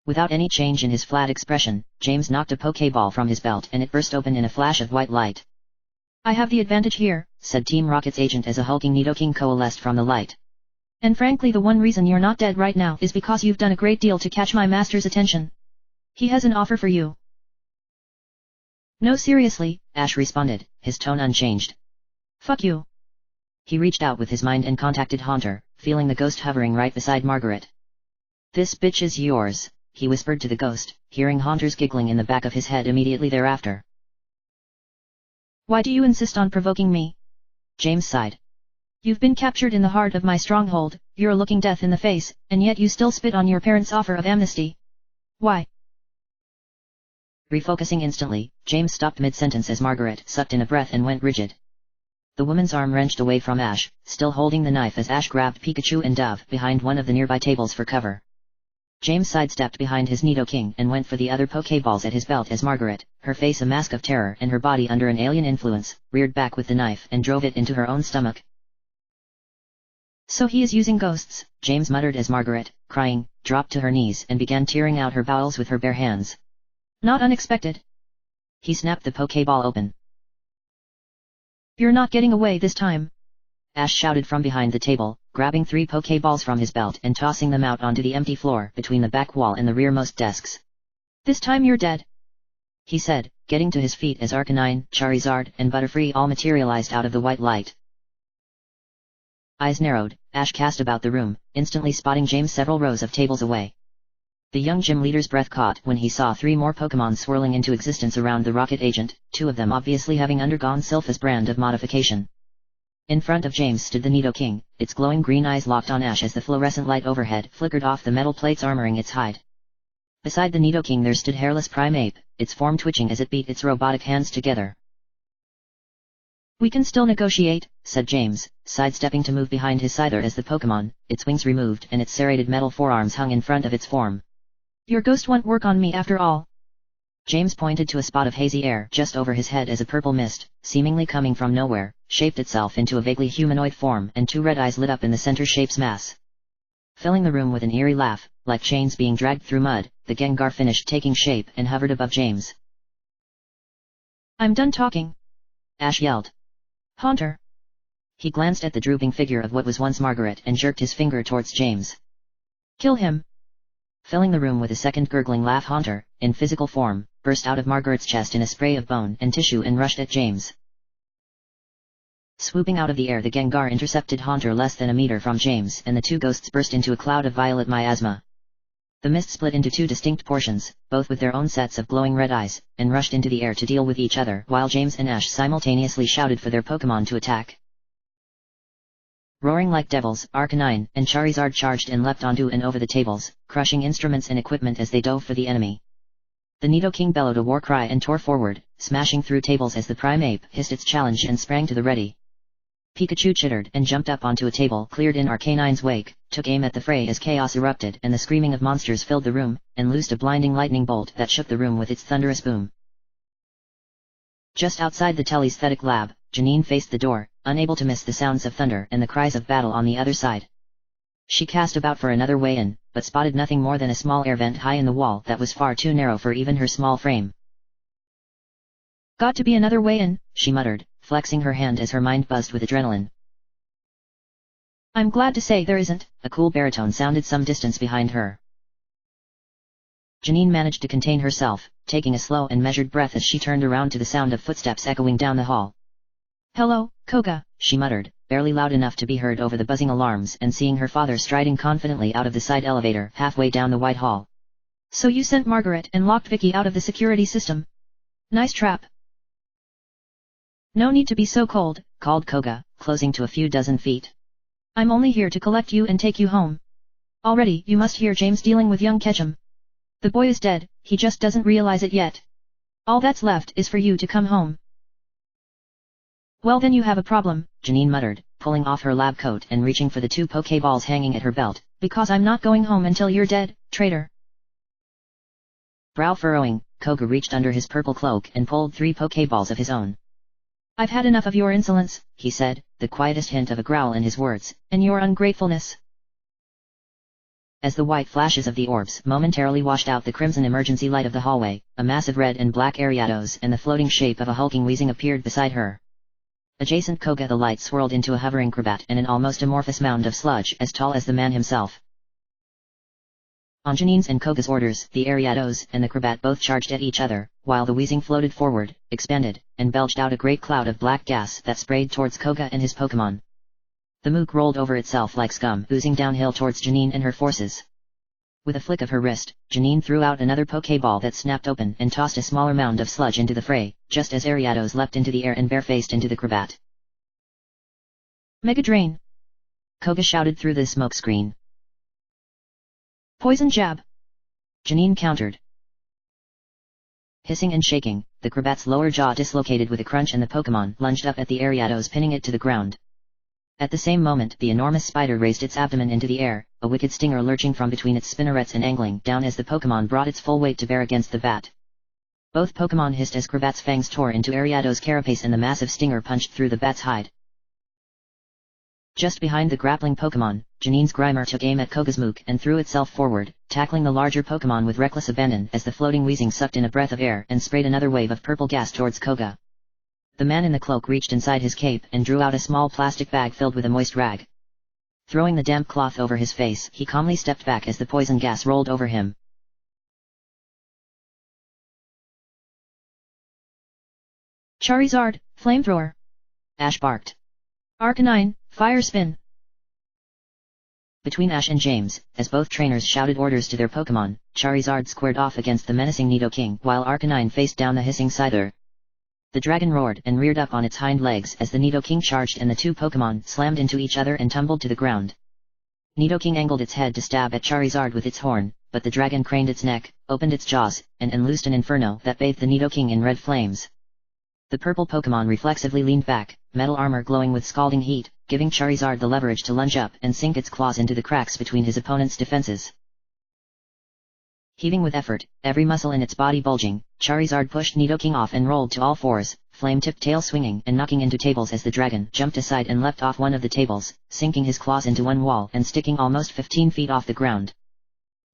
Without any change in his flat expression, James knocked a Pokeball from his belt and it burst open in a flash of white light. I have the advantage here, said Team Rocket's agent as a hulking Nidoking coalesced from the light. And frankly the one reason you're not dead right now is because you've done a great deal to catch my master's attention. He has an offer for you. No, seriously, Ash responded, his tone unchanged. Fuck you. He reached out with his mind and contacted Haunter, feeling the ghost hovering right beside Margaret. This bitch is yours, he whispered to the ghost, hearing Haunter's giggling in the back of his head immediately thereafter. Why do you insist on provoking me? James sighed. You've been captured in the heart of my stronghold, you're looking death in the face, and yet you still spit on your parents' offer of amnesty. Why? Refocusing instantly, James stopped mid-sentence as Margaret sucked in a breath and went rigid. The woman's arm wrenched away from Ash, still holding the knife as Ash grabbed Pikachu and Dove behind one of the nearby tables for cover. James sidestepped behind his Nidoking and went for the other Pokeballs at his belt as Margaret, her face a mask of terror and her body under an alien influence, reared back with the knife and drove it into her own stomach. So he is using ghosts, James muttered as Margaret, crying, dropped to her knees and began tearing out her bowels with her bare hands. Not unexpected. He snapped the Pokeball open. You're not getting away this time. Ash shouted from behind the table, grabbing 3 Pokeballs from his belt and tossing them out onto the empty floor between the back wall and the rearmost desks. This time you're dead, he said, getting to his feet as Arcanine, Charizard, and Butterfree all materialized out of the white light. Eyes narrowed, Ash cast about the room, instantly spotting James several rows of tables away. The young gym leader's breath caught when he saw 3 more Pokémon swirling into existence around the rocket agent, 2 of them obviously having undergone Sylpha's brand of modification. In front of James stood the Nidoking, its glowing green eyes locked on Ash as the fluorescent light overhead flickered off the metal plates armoring its hide. Beside the Nidoking there stood Hairless Primeape, its form twitching as it beat its robotic hands together. We can still negotiate, said James, sidestepping to move behind his Scyther as the Pokémon, its wings removed and its serrated metal forearms hung in front of its form. Your ghost won't work on me after all. James pointed to a spot of hazy air just over his head as a purple mist, seemingly coming from nowhere, shaped itself into a vaguely humanoid form and 2 red eyes lit up in the center shape's mass. Filling the room with an eerie laugh, like chains being dragged through mud, the Gengar finished taking shape and hovered above James. I'm done talking, Ash yelled. Haunter. He glanced at the drooping figure of what was once Margaret and jerked his finger towards James. Kill him. Filling the room with a second gurgling laugh, Haunter, in physical form, burst out of Margaret's chest in a spray of bone and tissue and rushed at James. Swooping out of the air, the Gengar intercepted Haunter less than a meter from James and the 2 ghosts burst into a cloud of violet miasma. The mist split into 2 distinct portions, both with their own sets of glowing red eyes, and rushed into the air to deal with each other while James and Ash simultaneously shouted for their Pokémon to attack. Roaring like devils, Arcanine and Charizard charged and leapt onto and over the tables, crushing instruments and equipment as they dove for the enemy. The Nidoking bellowed a war cry and tore forward, smashing through tables as the prime ape hissed its challenge and sprang to the ready. Pikachu chittered and jumped up onto a table cleared in Arcanine's wake, took aim at the fray as chaos erupted and the screaming of monsters filled the room, and loosed a blinding lightning bolt that shook the room with its thunderous boom. Just outside the telesthetic lab, Janine faced the door, unable to miss the sounds of thunder and the cries of battle on the other side. She cast about for another way in, but spotted nothing more than a small air vent high in the wall that was far too narrow for even her small frame. Got to be another way in, she muttered, flexing her hand as her mind buzzed with adrenaline. I'm glad to say there isn't, a cool baritone sounded some distance behind her. Janine managed to contain herself, taking a slow and measured breath as she turned around to the sound of footsteps echoing down the hall. Hello, Koga, she muttered, barely loud enough to be heard over the buzzing alarms and seeing her father striding confidently out of the side elevator halfway down the wide hall. So you sent Margaret and locked Vicky out of the security system. Nice trap. No need to be so cold, called Koga, closing to a few dozen feet. I'm only here to collect you and take you home. Already you must hear James dealing with young Ketchum. The boy is dead, he just doesn't realize it yet. All that's left is for you to come home. Well then you have a problem, Janine muttered, pulling off her lab coat and reaching for the 2 Pokeballs hanging at her belt. Because I'm not going home until you're dead, traitor. Brow furrowing, Koga reached under his purple cloak and pulled 3 Pokeballs of his own. I've had enough of your insolence, he said, the quietest hint of a growl in his words, and your ungratefulness. As the white flashes of the orbs momentarily washed out the crimson emergency light of the hallway, a massive red and black Ariados and the floating shape of a hulking Weezing appeared beside her. Adjacent Koga, the light swirled into a hovering Crobat and an almost amorphous mound of sludge as tall as the man himself. On Janine's and Koga's orders, the Ariados and the Crobat both charged at each other, while the Weezing floated forward, expanded, and belched out a great cloud of black gas that sprayed towards Koga and his Pokémon. The mook rolled over itself like scum, oozing downhill towards Janine and her forces. With a flick of her wrist, Janine threw out another Pokéball that snapped open and tossed a smaller mound of sludge into the fray, just as Ariados leapt into the air and barefaced into the Crobat. Mega Drain! Koga shouted through the smoke screen. Poison Jab! Janine countered. Hissing and shaking, the Crobat's lower jaw dislocated with a crunch and the Pokémon lunged up at the Ariados, pinning it to the ground. At the same moment, the enormous spider raised its abdomen into the air, a wicked stinger lurching from between its spinnerets and angling down as the Pokémon brought its full weight to bear against the bat. Both Pokémon hissed as Crobat's fangs tore into Ariados' carapace and the massive stinger punched through the bat's hide. Just behind the grappling Pokémon, Janine's Grimer took aim at Koga's mook and threw itself forward, tackling the larger Pokémon with reckless abandon as the floating Weezing sucked in a breath of air and sprayed another wave of purple gas towards Koga. The man in the cloak reached inside his cape and drew out a small plastic bag filled with a moist rag. Throwing the damp cloth over his face, he calmly stepped back as the poison gas rolled over him. Charizard, Flamethrower! Ash barked. Arcanine, Fire Spin! Between Ash and James, as both trainers shouted orders to their Pokémon, Charizard squared off against the menacing Nidoking while Arcanine faced down the hissing Scyther. The dragon roared and reared up on its hind legs as the Nidoking charged and the 2 Pokémon slammed into each other and tumbled to the ground. Nidoking angled its head to stab at Charizard with its horn, but the dragon craned its neck, opened its jaws, and unloosed an inferno that bathed the Nidoking in red flames. The purple Pokémon reflexively leaned back, metal armor glowing with scalding heat, giving Charizard the leverage to lunge up and sink its claws into the cracks between his opponent's defenses. Heaving with effort, every muscle in its body bulging, Charizard pushed Nidoking off and rolled to all fours, flame-tipped tail swinging and knocking into tables as the dragon jumped aside and leapt off one of the tables, sinking his claws into one wall and sticking almost 15 feet off the ground.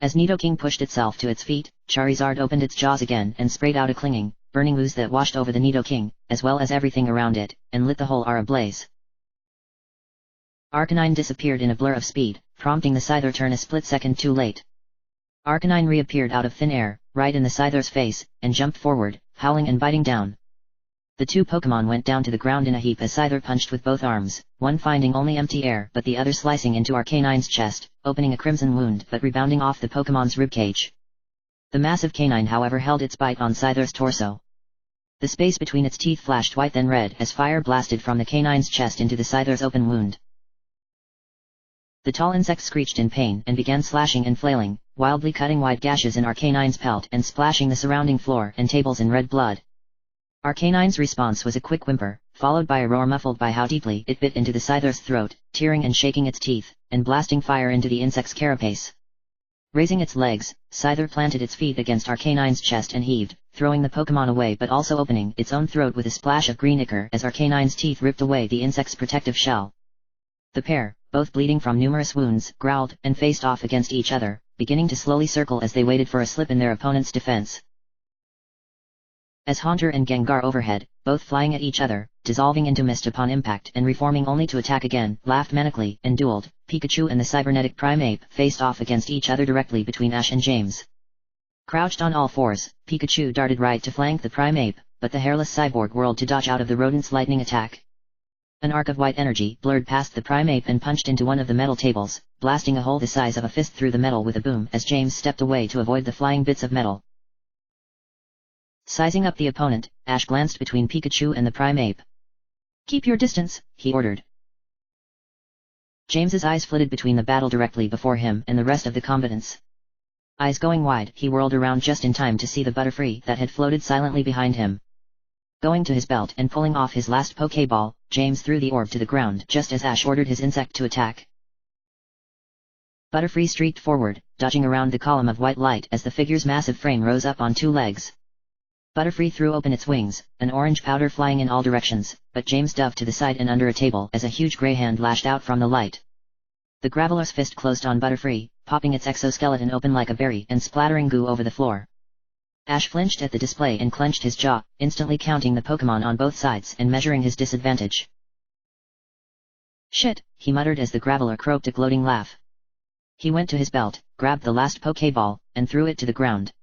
As Nidoking pushed itself to its feet, Charizard opened its jaws again and sprayed out a clinging, burning ooze that washed over the Nidoking, as well as everything around it, and lit the whole air ablaze. Arcanine disappeared in a blur of speed, prompting the Scyther turn a split second too late. Arcanine reappeared out of thin air, right in the Scyther's face, and jumped forward, howling and biting down. The 2 Pokémon went down to the ground in a heap as Scyther punched with both arms, one finding only empty air but the other slicing into Arcanine's chest, opening a crimson wound but rebounding off the Pokémon's ribcage. The massive canine however held its bite on Scyther's torso. The space between its teeth flashed white then red as fire blasted from the canine's chest into the Scyther's open wound. The tall insect screeched in pain and began slashing and flailing, wildly cutting wide gashes in Arcanine's pelt and splashing the surrounding floor and tables in red blood. Arcanine's response was a quick whimper, followed by a roar muffled by how deeply it bit into the Scyther's throat, tearing and shaking its teeth, and blasting fire into the insect's carapace. Raising its legs, Scyther planted its feet against Arcanine's chest and heaved, throwing the Pokémon away but also opening its own throat with a splash of green ichor as Arcanine's teeth ripped away the insect's protective shell. The pair, both bleeding from numerous wounds, growled and faced off against each other, beginning to slowly circle as they waited for a slip in their opponent's defense. As Haunter and Gengar overhead, both flying at each other, dissolving into mist upon impact and reforming only to attack again, laughed manically and dueled, Pikachu and the cybernetic Primeape faced off against each other directly between Ash and James. Crouched on all fours, Pikachu darted right to flank the Primeape, but the hairless cyborg whirled to dodge out of the rodent's lightning attack. An arc of white energy blurred past the Primeape and punched into one of the metal tables, blasting a hole the size of a fist through the metal with a boom as James stepped away to avoid the flying bits of metal. Sizing up the opponent, Ash glanced between Pikachu and the Primeape. "Keep your distance," he ordered. James's eyes flitted between the battle directly before him and the rest of the combatants. Eyes going wide, he whirled around just in time to see the Butterfree that had floated silently behind him. Going to his belt and pulling off his last Pokéball, James threw the orb to the ground just as Ash ordered his insect to attack. Butterfree streaked forward, dodging around the column of white light as the figure's massive frame rose up on two legs. Butterfree threw open its wings, an orange powder flying in all directions, but James dove to the side and under a table as a huge grey hand lashed out from the light. The Graveler's fist closed on Butterfree, popping its exoskeleton open like a berry and splattering goo over the floor. Ash flinched at the display and clenched his jaw, instantly counting the Pokémon on both sides and measuring his disadvantage. "Shit," he muttered as the Graveler croaked a gloating laugh. He went to his belt, grabbed the last Pokéball, and threw it to the ground.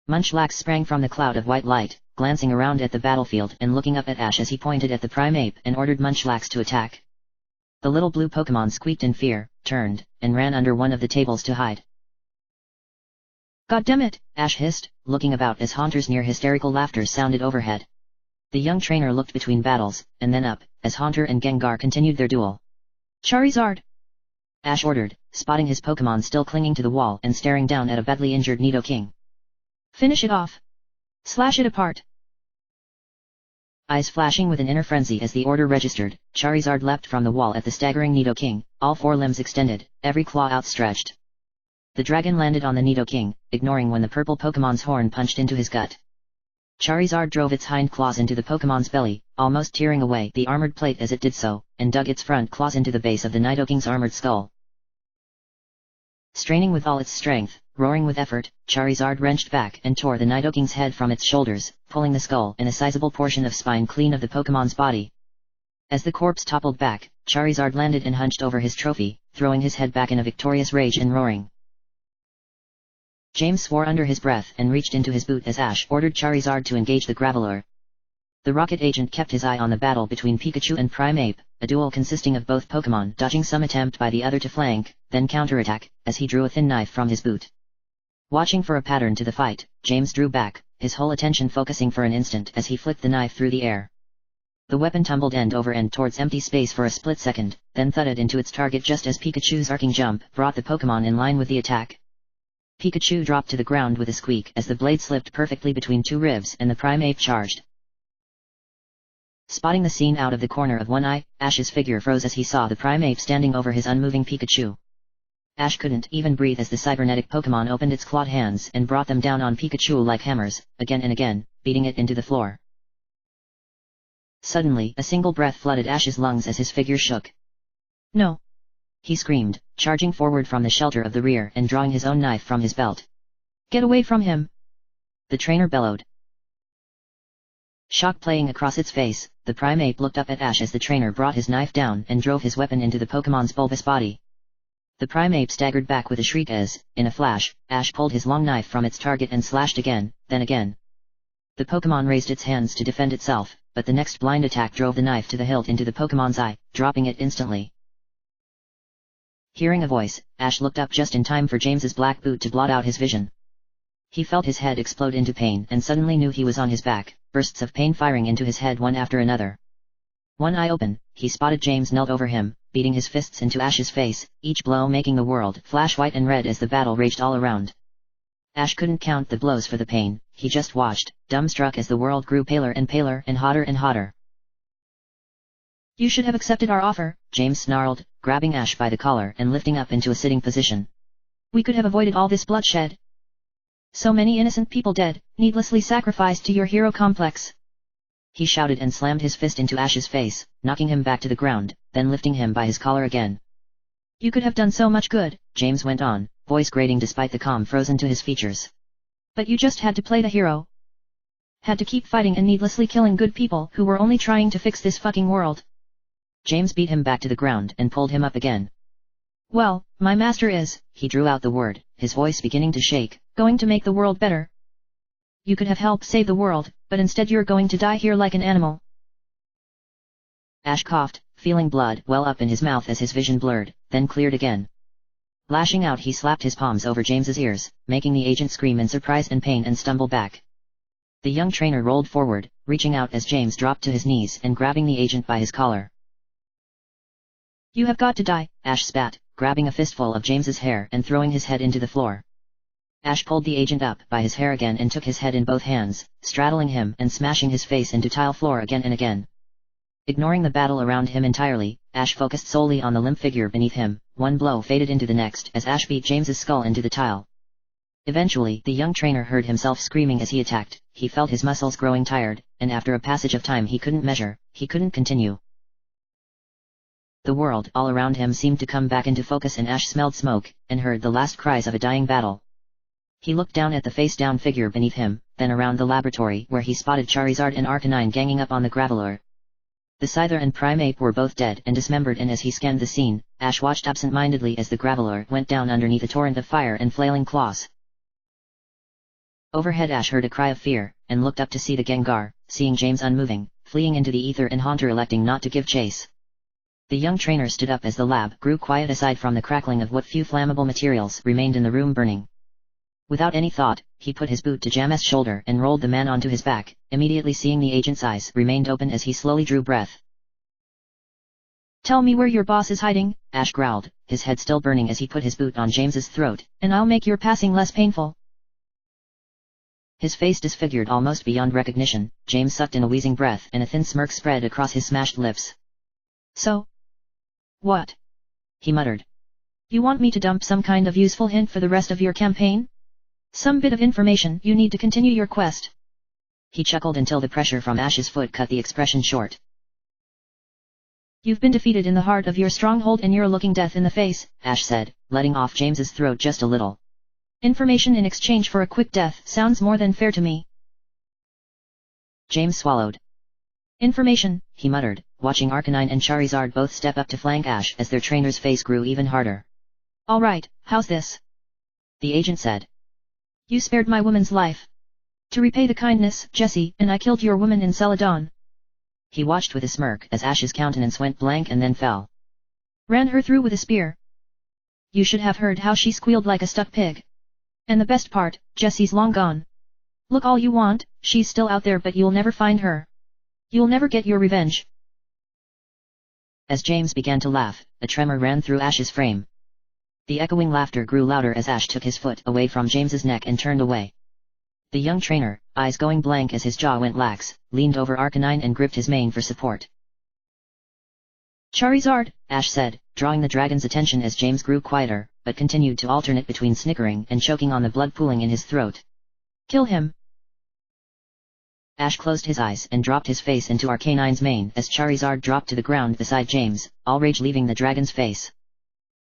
Munchlax sprang from the cloud of white light, glancing around at the battlefield and looking up at Ash as he pointed at the Primeape and ordered Munchlax to attack. The little blue Pokémon squeaked in fear, turned, and ran under one of the tables to hide. "God damn it!" Ash hissed, looking about as Haunter's near hysterical laughter sounded overhead. The young trainer looked between battles, and then up, as Haunter and Gengar continued their duel. "Charizard!" Ash ordered, spotting his Pokémon still clinging to the wall and staring down at a badly injured Nidoking. "Finish it off! Slash it apart!" Eyes flashing with an inner frenzy as the order registered, Charizard leapt from the wall at the staggering Nidoking, all four limbs extended, every claw outstretched. The dragon landed on the Nidoking, ignoring when the purple Pokémon's horn punched into his gut. Charizard drove its hind claws into the Pokémon's belly, almost tearing away the armored plate as it did so, and dug its front claws into the base of the Nidoking's armored skull. Straining with all its strength, roaring with effort, Charizard wrenched back and tore the Nidoking's head from its shoulders, pulling the skull and a sizable portion of spine clean of the Pokémon's body. As the corpse toppled back, Charizard landed and hunched over his trophy, throwing his head back in a victorious rage and roaring. James swore under his breath and reached into his boot as Ash ordered Charizard to engage the Graveler. The rocket agent kept his eye on the battle between Pikachu and Primeape, a duel consisting of both Pokémon dodging some attempt by the other to flank, then counterattack, as he drew a thin knife from his boot. Watching for a pattern to the fight, James drew back, his whole attention focusing for an instant as he flicked the knife through the air. The weapon tumbled end over end towards empty space for a split second, then thudded into its target just as Pikachu's arcing jump brought the Pokémon in line with the attack. Pikachu dropped to the ground with a squeak as the blade slipped perfectly between two ribs and the Primeape charged. Spotting the scene out of the corner of one eye, Ash's figure froze as he saw the Primeape standing over his unmoving Pikachu. Ash couldn't even breathe as the cybernetic Pokémon opened its clawed hands and brought them down on Pikachu like hammers, again and again, beating it into the floor. Suddenly, a single breath flooded Ash's lungs as his figure shook. "No!" he screamed, charging forward from the shelter of the rear and drawing his own knife from his belt. "Get away from him!" the trainer bellowed. Shock playing across its face, the Primeape looked up at Ash as the trainer brought his knife down and drove his weapon into the Pokémon's bulbous body. The Primeape staggered back with a shriek as, in a flash, Ash pulled his long knife from its target and slashed again, then again. The Pokémon raised its hands to defend itself, but the next blind attack drove the knife to the hilt into the Pokémon's eye, dropping it instantly. Hearing a voice, Ash looked up just in time for James's black boot to blot out his vision. He felt his head explode into pain and suddenly knew he was on his back, bursts of pain firing into his head one after another. One eye open, he spotted James knelt over him, beating his fists into Ash's face, each blow making the world flash white and red as the battle raged all around. Ash couldn't count the blows for the pain, he just watched, dumbstruck as the world grew paler and hotter and hotter. You should have accepted our offer, James snarled, grabbing Ash by the collar and lifting up into a sitting position. We could have avoided all this bloodshed. So many innocent people dead, needlessly sacrificed to your hero complex. He shouted and slammed his fist into Ash's face, knocking him back to the ground, then lifting him by his collar again. You could have done so much good, James went on, voice grating despite the calm frozen to his features. But you just had to play the hero. Had to keep fighting and needlessly killing good people who were only trying to fix this fucking world. James beat him back to the ground and pulled him up again. Well, my master is, he drew out the word, his voice beginning to shake, going to make the world better. You could have helped save the world, but instead you're going to die here like an animal. Ash coughed, feeling blood well up in his mouth as his vision blurred, then cleared again. Lashing out he slapped his palms over James's ears, making the agent scream in surprise and pain and stumble back. The young trainer rolled forward, reaching out as James dropped to his knees and grabbing the agent by his collar. You have got to die, Ash spat, grabbing a fistful of James's hair and throwing his head into the floor. Ash pulled the agent up by his hair again and took his head in both hands, straddling him and smashing his face into tile floor again and again. Ignoring the battle around him entirely, Ash focused solely on the limp figure beneath him. One blow faded into the next as Ash beat James's skull into the tile. Eventually, the young trainer heard himself screaming as he attacked. He felt his muscles growing tired, and after a passage of time he couldn't measure, he couldn't continue. The world all around him seemed to come back into focus and Ash smelled smoke, and heard the last cries of a dying battle. He looked down at the face-down figure beneath him, then around the laboratory where he spotted Charizard and Arcanine ganging up on the Graveler. The Scyther and Primeape were both dead and dismembered, and as he scanned the scene, Ash watched absent-mindedly as the Graveler went down underneath a torrent of fire and flailing claws. Overhead Ash heard a cry of fear, and looked up to see the Gengar, seeing James unmoving, fleeing into the ether and Haunter electing not to give chase. The young trainer stood up as the lab grew quiet aside from the crackling of what few flammable materials remained in the room burning. Without any thought, he put his boot to James's shoulder and rolled the man onto his back, immediately seeing the agent's eyes remained open as he slowly drew breath. Tell me where your boss is hiding, Ash growled, his head still burning as he put his boot on James's throat, and I'll make your passing less painful. His face disfigured almost beyond recognition, James sucked in a wheezing breath and a thin smirk spread across his smashed lips. So? What? He muttered. You want me to dump some kind of useful hint for the rest of your campaign? Some bit of information you need to continue your quest? He chuckled until the pressure from Ash's foot cut the expression short. You've been defeated in the heart of your stronghold and you're looking death in the face, Ash said, letting off James's throat just a little. Information in exchange for a quick death sounds more than fair to me. James swallowed. Information, he muttered, watching Arcanine and Charizard both step up to flank Ash as their trainer's face grew even harder. Alright, how's this? The agent said. You spared my woman's life. To repay the kindness, Jessie, and I killed your woman in Celadon. He watched with a smirk as Ash's countenance went blank and then fell. Ran her through with a spear. You should have heard how she squealed like a stuck pig. And the best part, Jessie's long gone. Look all you want, she's still out there but you'll never find her. You'll never get your revenge. As James began to laugh, a tremor ran through Ash's frame. The echoing laughter grew louder as Ash took his foot away from James's neck and turned away. The young trainer, eyes going blank as his jaw went lax, leaned over Arcanine and gripped his mane for support. Charizard, Ash said, drawing the dragon's attention as James grew quieter, but continued to alternate between snickering and choking on the blood pooling in his throat. Kill him. Ash closed his eyes and dropped his face into Arcanine's mane as Charizard dropped to the ground beside James, all rage leaving the dragon's face.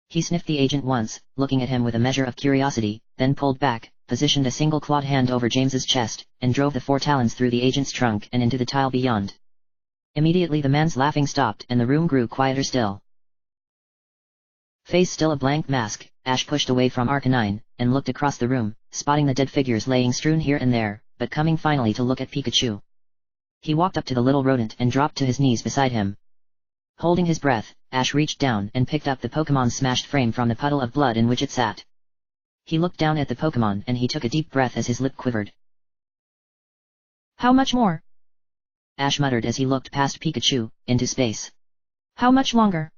He sniffed the agent once, looking at him with a measure of curiosity, then pulled back, positioned a single clawed hand over James's chest, and drove the 4 talons through the agent's trunk and into the tile beyond. Immediately the man's laughing stopped and the room grew quieter still. Face still a blank mask, Ash pushed away from Arcanine, and looked across the room, spotting the dead figures laying strewn here and there, but coming finally to look at Pikachu. He walked up to the little rodent and dropped to his knees beside him. Holding his breath, Ash reached down and picked up the Pokemon's smashed frame from the puddle of blood in which it sat. He looked down at the Pokemon and he took a deep breath as his lip quivered. How much more? Ash muttered as he looked past Pikachu, into space. How much longer?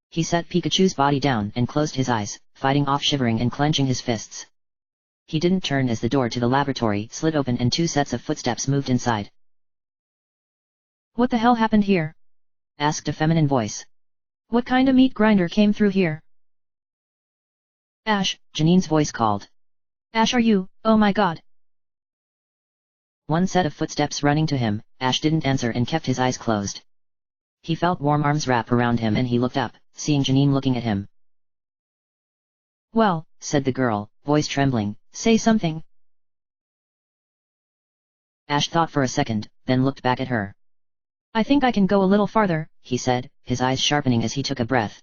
He set Pikachu's body down and closed his eyes, fighting off shivering and clenching his fists. He didn't turn as the door to the laboratory slid open and 2 sets of footsteps moved inside. What the hell happened here? Asked a feminine voice. What kind of meat grinder came through here? Ash, Janine's voice called. Ash, are you? Oh my god. 1 set of footsteps running to him. Ash didn't answer and kept his eyes closed. He felt warm arms wrap around him and he looked up, seeing Janine looking at him. Well, said the girl, voice trembling, say something. Ash thought for a second, then looked back at her. I think I can go a little farther, he said, his eyes sharpening as he took a breath.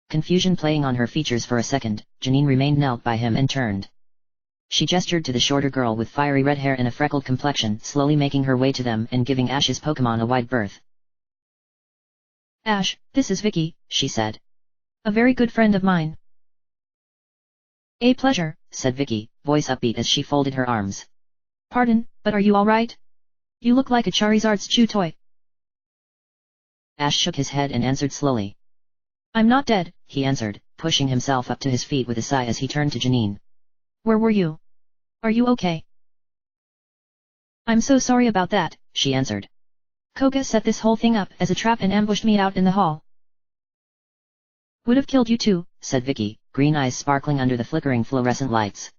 Confusion playing on her features for a second, Janine remained knelt by him and turned. She gestured to the shorter girl with fiery red hair and a freckled complexion, slowly making her way to them and giving Ash's Pokémon a wide berth. Ash, this is Vicky, she said. A very good friend of mine. A pleasure, said Vicky, voice upbeat as she folded her arms. Pardon, but are you alright? You look like a Charizard's chew toy. Ash shook his head and answered slowly. I'm not dead, he answered, pushing himself up to his feet with a sigh as he turned to Janine. Where were you? Are you okay? I'm so sorry about that, she answered. Koga set this whole thing up as a trap and ambushed me out in the hall. Would have killed you too, said Vicky, green eyes sparkling under the flickering fluorescent lights.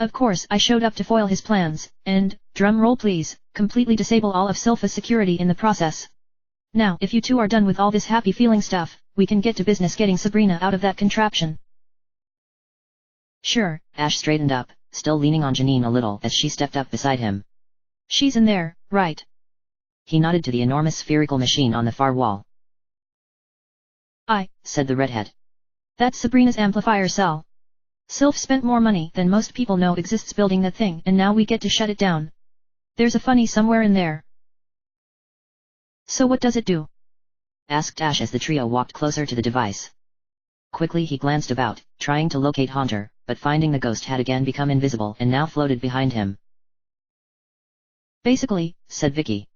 Of course I showed up to foil his plans, and, drum roll please, completely disable all of Silpha's security in the process. Now if you two are done with all this happy feeling stuff, we can get to business getting Sabrina out of that contraption. Sure, Ash straightened up, still leaning on Janine a little as she stepped up beside him. She's in there, right? He nodded to the enormous spherical machine on the far wall. Said the redhead. That's Sabrina's amplifier cell. Sylph spent more money than most people know exists building that thing and now we get to shut it down. There's a funny somewhere in there. So what does it do? Asked Ash as the trio walked closer to the device. Quickly he glanced about, trying to locate Haunter, but finding the ghost had again become invisible and now floated behind him. Basically, said Vicky.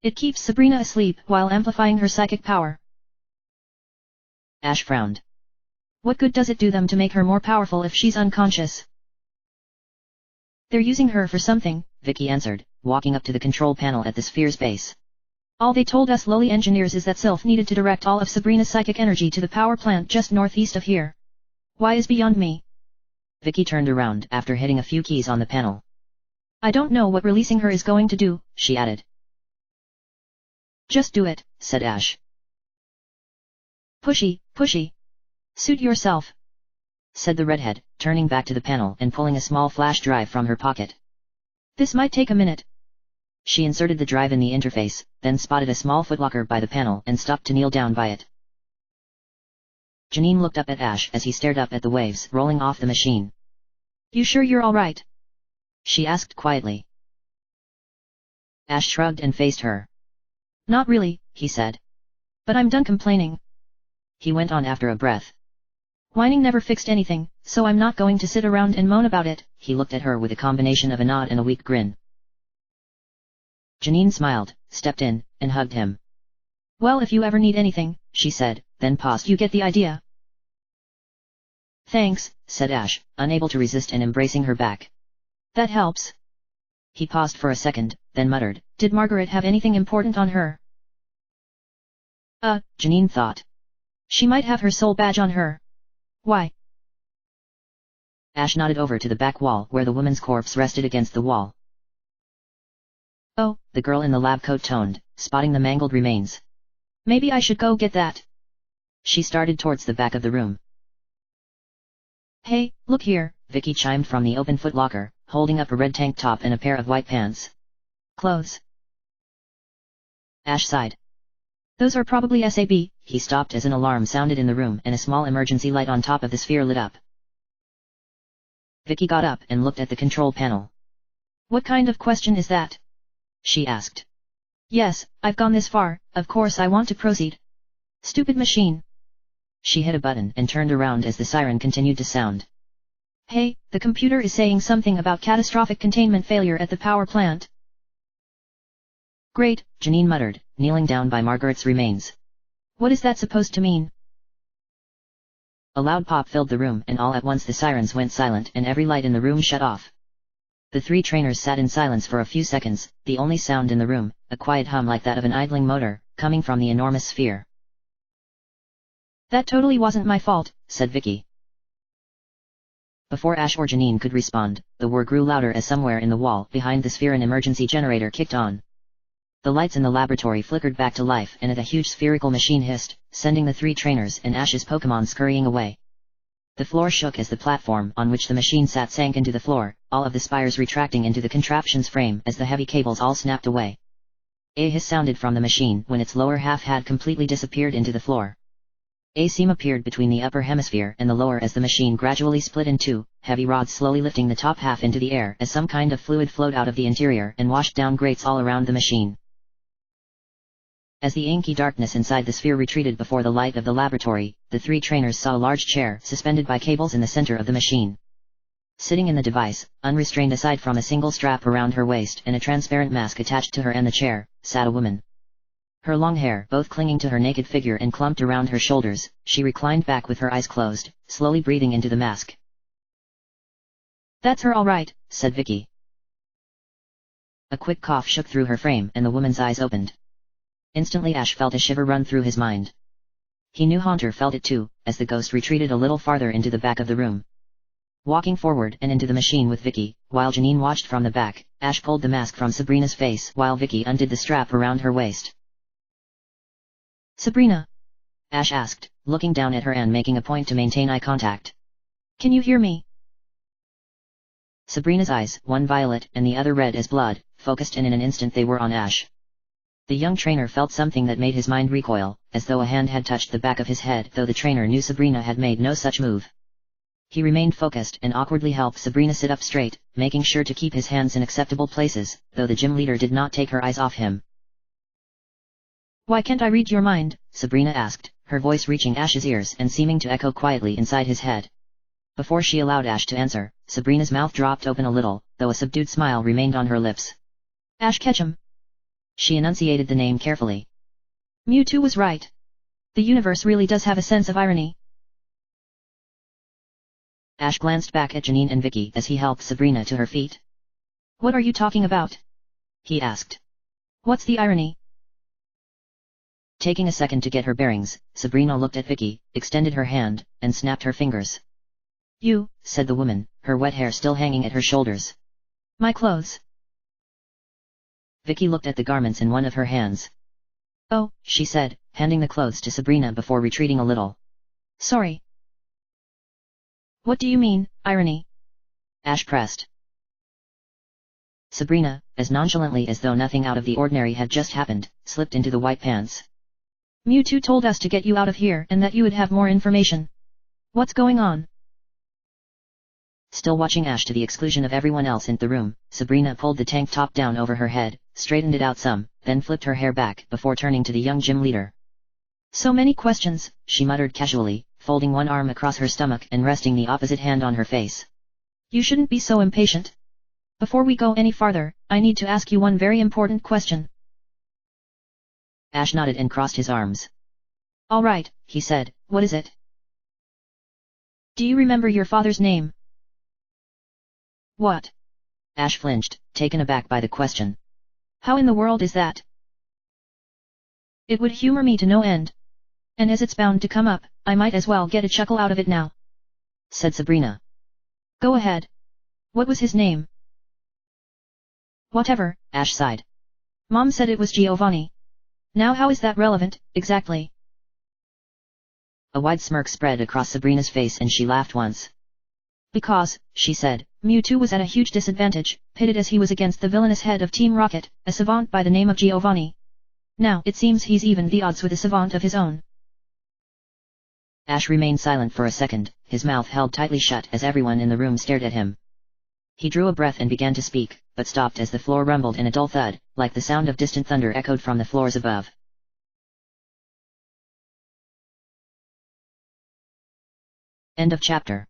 It keeps Sabrina asleep while amplifying her psychic power. Ash frowned. What good does it do them to make her more powerful if she's unconscious? They're using her for something, Vicky answered, walking up to the control panel at the sphere's base. All they told us lowly engineers is that Sylph needed to direct all of Sabrina's psychic energy to the power plant just northeast of here. Why is beyond me? Vicky turned around after hitting a few keys on the panel. I don't know what releasing her is going to do, she added. Just do it, said Ash. Pushy, pushy. Suit yourself, said the redhead, turning back to the panel and pulling a small flash drive from her pocket. This might take a minute. She inserted the drive in the interface, then spotted a small footlocker by the panel and stopped to kneel down by it. Janine looked up at Ash as he stared up at the waves rolling off the machine. You sure you're alright? She asked quietly. Ash shrugged and faced her. Not really, he said. But I'm done complaining. He went on after a breath. Whining never fixed anything, so I'm not going to sit around and moan about it. He looked at her with a combination of a nod and a weak grin. Janine smiled, stepped in, and hugged him. Well, if you ever need anything, she said, then paused. You get the idea. Thanks, said Ash, unable to resist and embracing her back. That helps. He paused for a second, then muttered, Did Margaret have anything important on her? Janine thought. She might have her soul badge on her. Why? Ash nodded over to the back wall where the woman's corpse rested against the wall. Oh, the girl in the lab coat toned, spotting the mangled remains. Maybe I should go get that. She started towards the back of the room. Hey, look here, Vicky chimed from the open footlocker, holding up a red tank top and a pair of white pants. Clothes. Ash sighed. Those are probably SAB. He stopped as an alarm sounded in the room and a small emergency light on top of the sphere lit up. Vicky got up and looked at the control panel. What kind of question is that? She asked. Yes, I've gone this far, of course I want to proceed. Stupid machine. She hit a button and turned around as the siren continued to sound. Hey, the computer is saying something about catastrophic containment failure at the power plant. Great, Janine muttered, kneeling down by Margaret's remains. What is that supposed to mean? A loud pop filled the room and all at once the sirens went silent and every light in the room shut off. The three trainers sat in silence for a few seconds, the only sound in the room, a quiet hum like that of an idling motor, coming from the enormous sphere. That totally wasn't my fault, said Vicky. Before Ash or Janine could respond, the whir grew louder as somewhere in the wall behind the sphere an emergency generator kicked on. The lights in the laboratory flickered back to life and a huge spherical machine hissed, sending the three trainers and Ash's Pokémon scurrying away. The floor shook as the platform on which the machine sat sank into the floor, all of the spires retracting into the contraption's frame as the heavy cables all snapped away. A hiss sounded from the machine when its lower half had completely disappeared into the floor. A seam appeared between the upper hemisphere and the lower as the machine gradually split in two, heavy rods slowly lifting the top half into the air as some kind of fluid flowed out of the interior and washed down grates all around the machine. As the inky darkness inside the sphere retreated before the light of the laboratory, the three trainers saw a large chair suspended by cables in the center of the machine. Sitting in the device, unrestrained aside from a single strap around her waist and a transparent mask attached to her and the chair, sat a woman. Her long hair both clinging to her naked figure and clumped around her shoulders, she reclined back with her eyes closed, slowly breathing into the mask. That's her all right, said Vicky. A quick cough shook through her frame and the woman's eyes opened. Instantly Ash felt a shiver run through his mind. He knew Haunter felt it too, as the ghost retreated a little farther into the back of the room. Walking forward and into the machine with Vicky, while Janine watched from the back, Ash pulled the mask from Sabrina's face while Vicky undid the strap around her waist. Sabrina? Ash asked, looking down at her and making a point to maintain eye contact. Can you hear me? Sabrina's eyes, one violet and the other red as blood, focused and in an instant they were on Ash. The young trainer felt something that made his mind recoil, as though a hand had touched the back of his head, though the trainer knew Sabrina had made no such move. He remained focused and awkwardly helped Sabrina sit up straight, making sure to keep his hands in acceptable places, though the gym leader did not take her eyes off him. Why can't I read your mind? Sabrina asked, her voice reaching Ash's ears and seeming to echo quietly inside his head. Before she allowed Ash to answer, Sabrina's mouth dropped open a little, though a subdued smile remained on her lips. Ash Ketchum. She enunciated the name carefully. Mewtwo was right. The universe really does have a sense of irony. Ash glanced back at Janine and Vicky as he helped Sabrina to her feet. What are you talking about? He asked. What's the irony? Taking a second to get her bearings, Sabrina looked at Vicky, extended her hand, and snapped her fingers. You, said the woman, her wet hair still hanging at her shoulders. My clothes. Vicky looked at the garments in one of her hands. Oh, she said, handing the clothes to Sabrina before retreating a little. Sorry. What do you mean, irony? Ash pressed. Sabrina, as nonchalantly as though nothing out of the ordinary had just happened, slipped into the white pants. Mewtwo told us to get you out of here and that you would have more information. What's going on? Still watching Ash to the exclusion of everyone else in the room, Sabrina pulled the tank top down over her head, straightened it out some, then flipped her hair back before turning to the young gym leader. So many questions, she muttered casually, folding one arm across her stomach and resting the opposite hand on her face. You shouldn't be so impatient. Before we go any farther, I need to ask you one very important question. Ash nodded and crossed his arms. All right, he said, what is it? Do you remember your father's name? What? Ash flinched, taken aback by the question. How in the world is that? It would humor me to no end. And as it's bound to come up, I might as well get a chuckle out of it now, said Sabrina. Go ahead. What was his name? Whatever, Ash sighed. Mom said it was Giovanni. Now how is that relevant, exactly? A wide smirk spread across Sabrina's face and she laughed once. Because, she said, Mewtwo was at a huge disadvantage, pitted as he was against the villainous head of Team Rocket, a savant by the name of Giovanni. Now it seems he's evened the odds with a savant of his own. Ash remained silent for a second, his mouth held tightly shut as everyone in the room stared at him. He drew a breath and began to speak, but stopped as the floor rumbled in a dull thud, like the sound of distant thunder echoed from the floors above. End of chapter.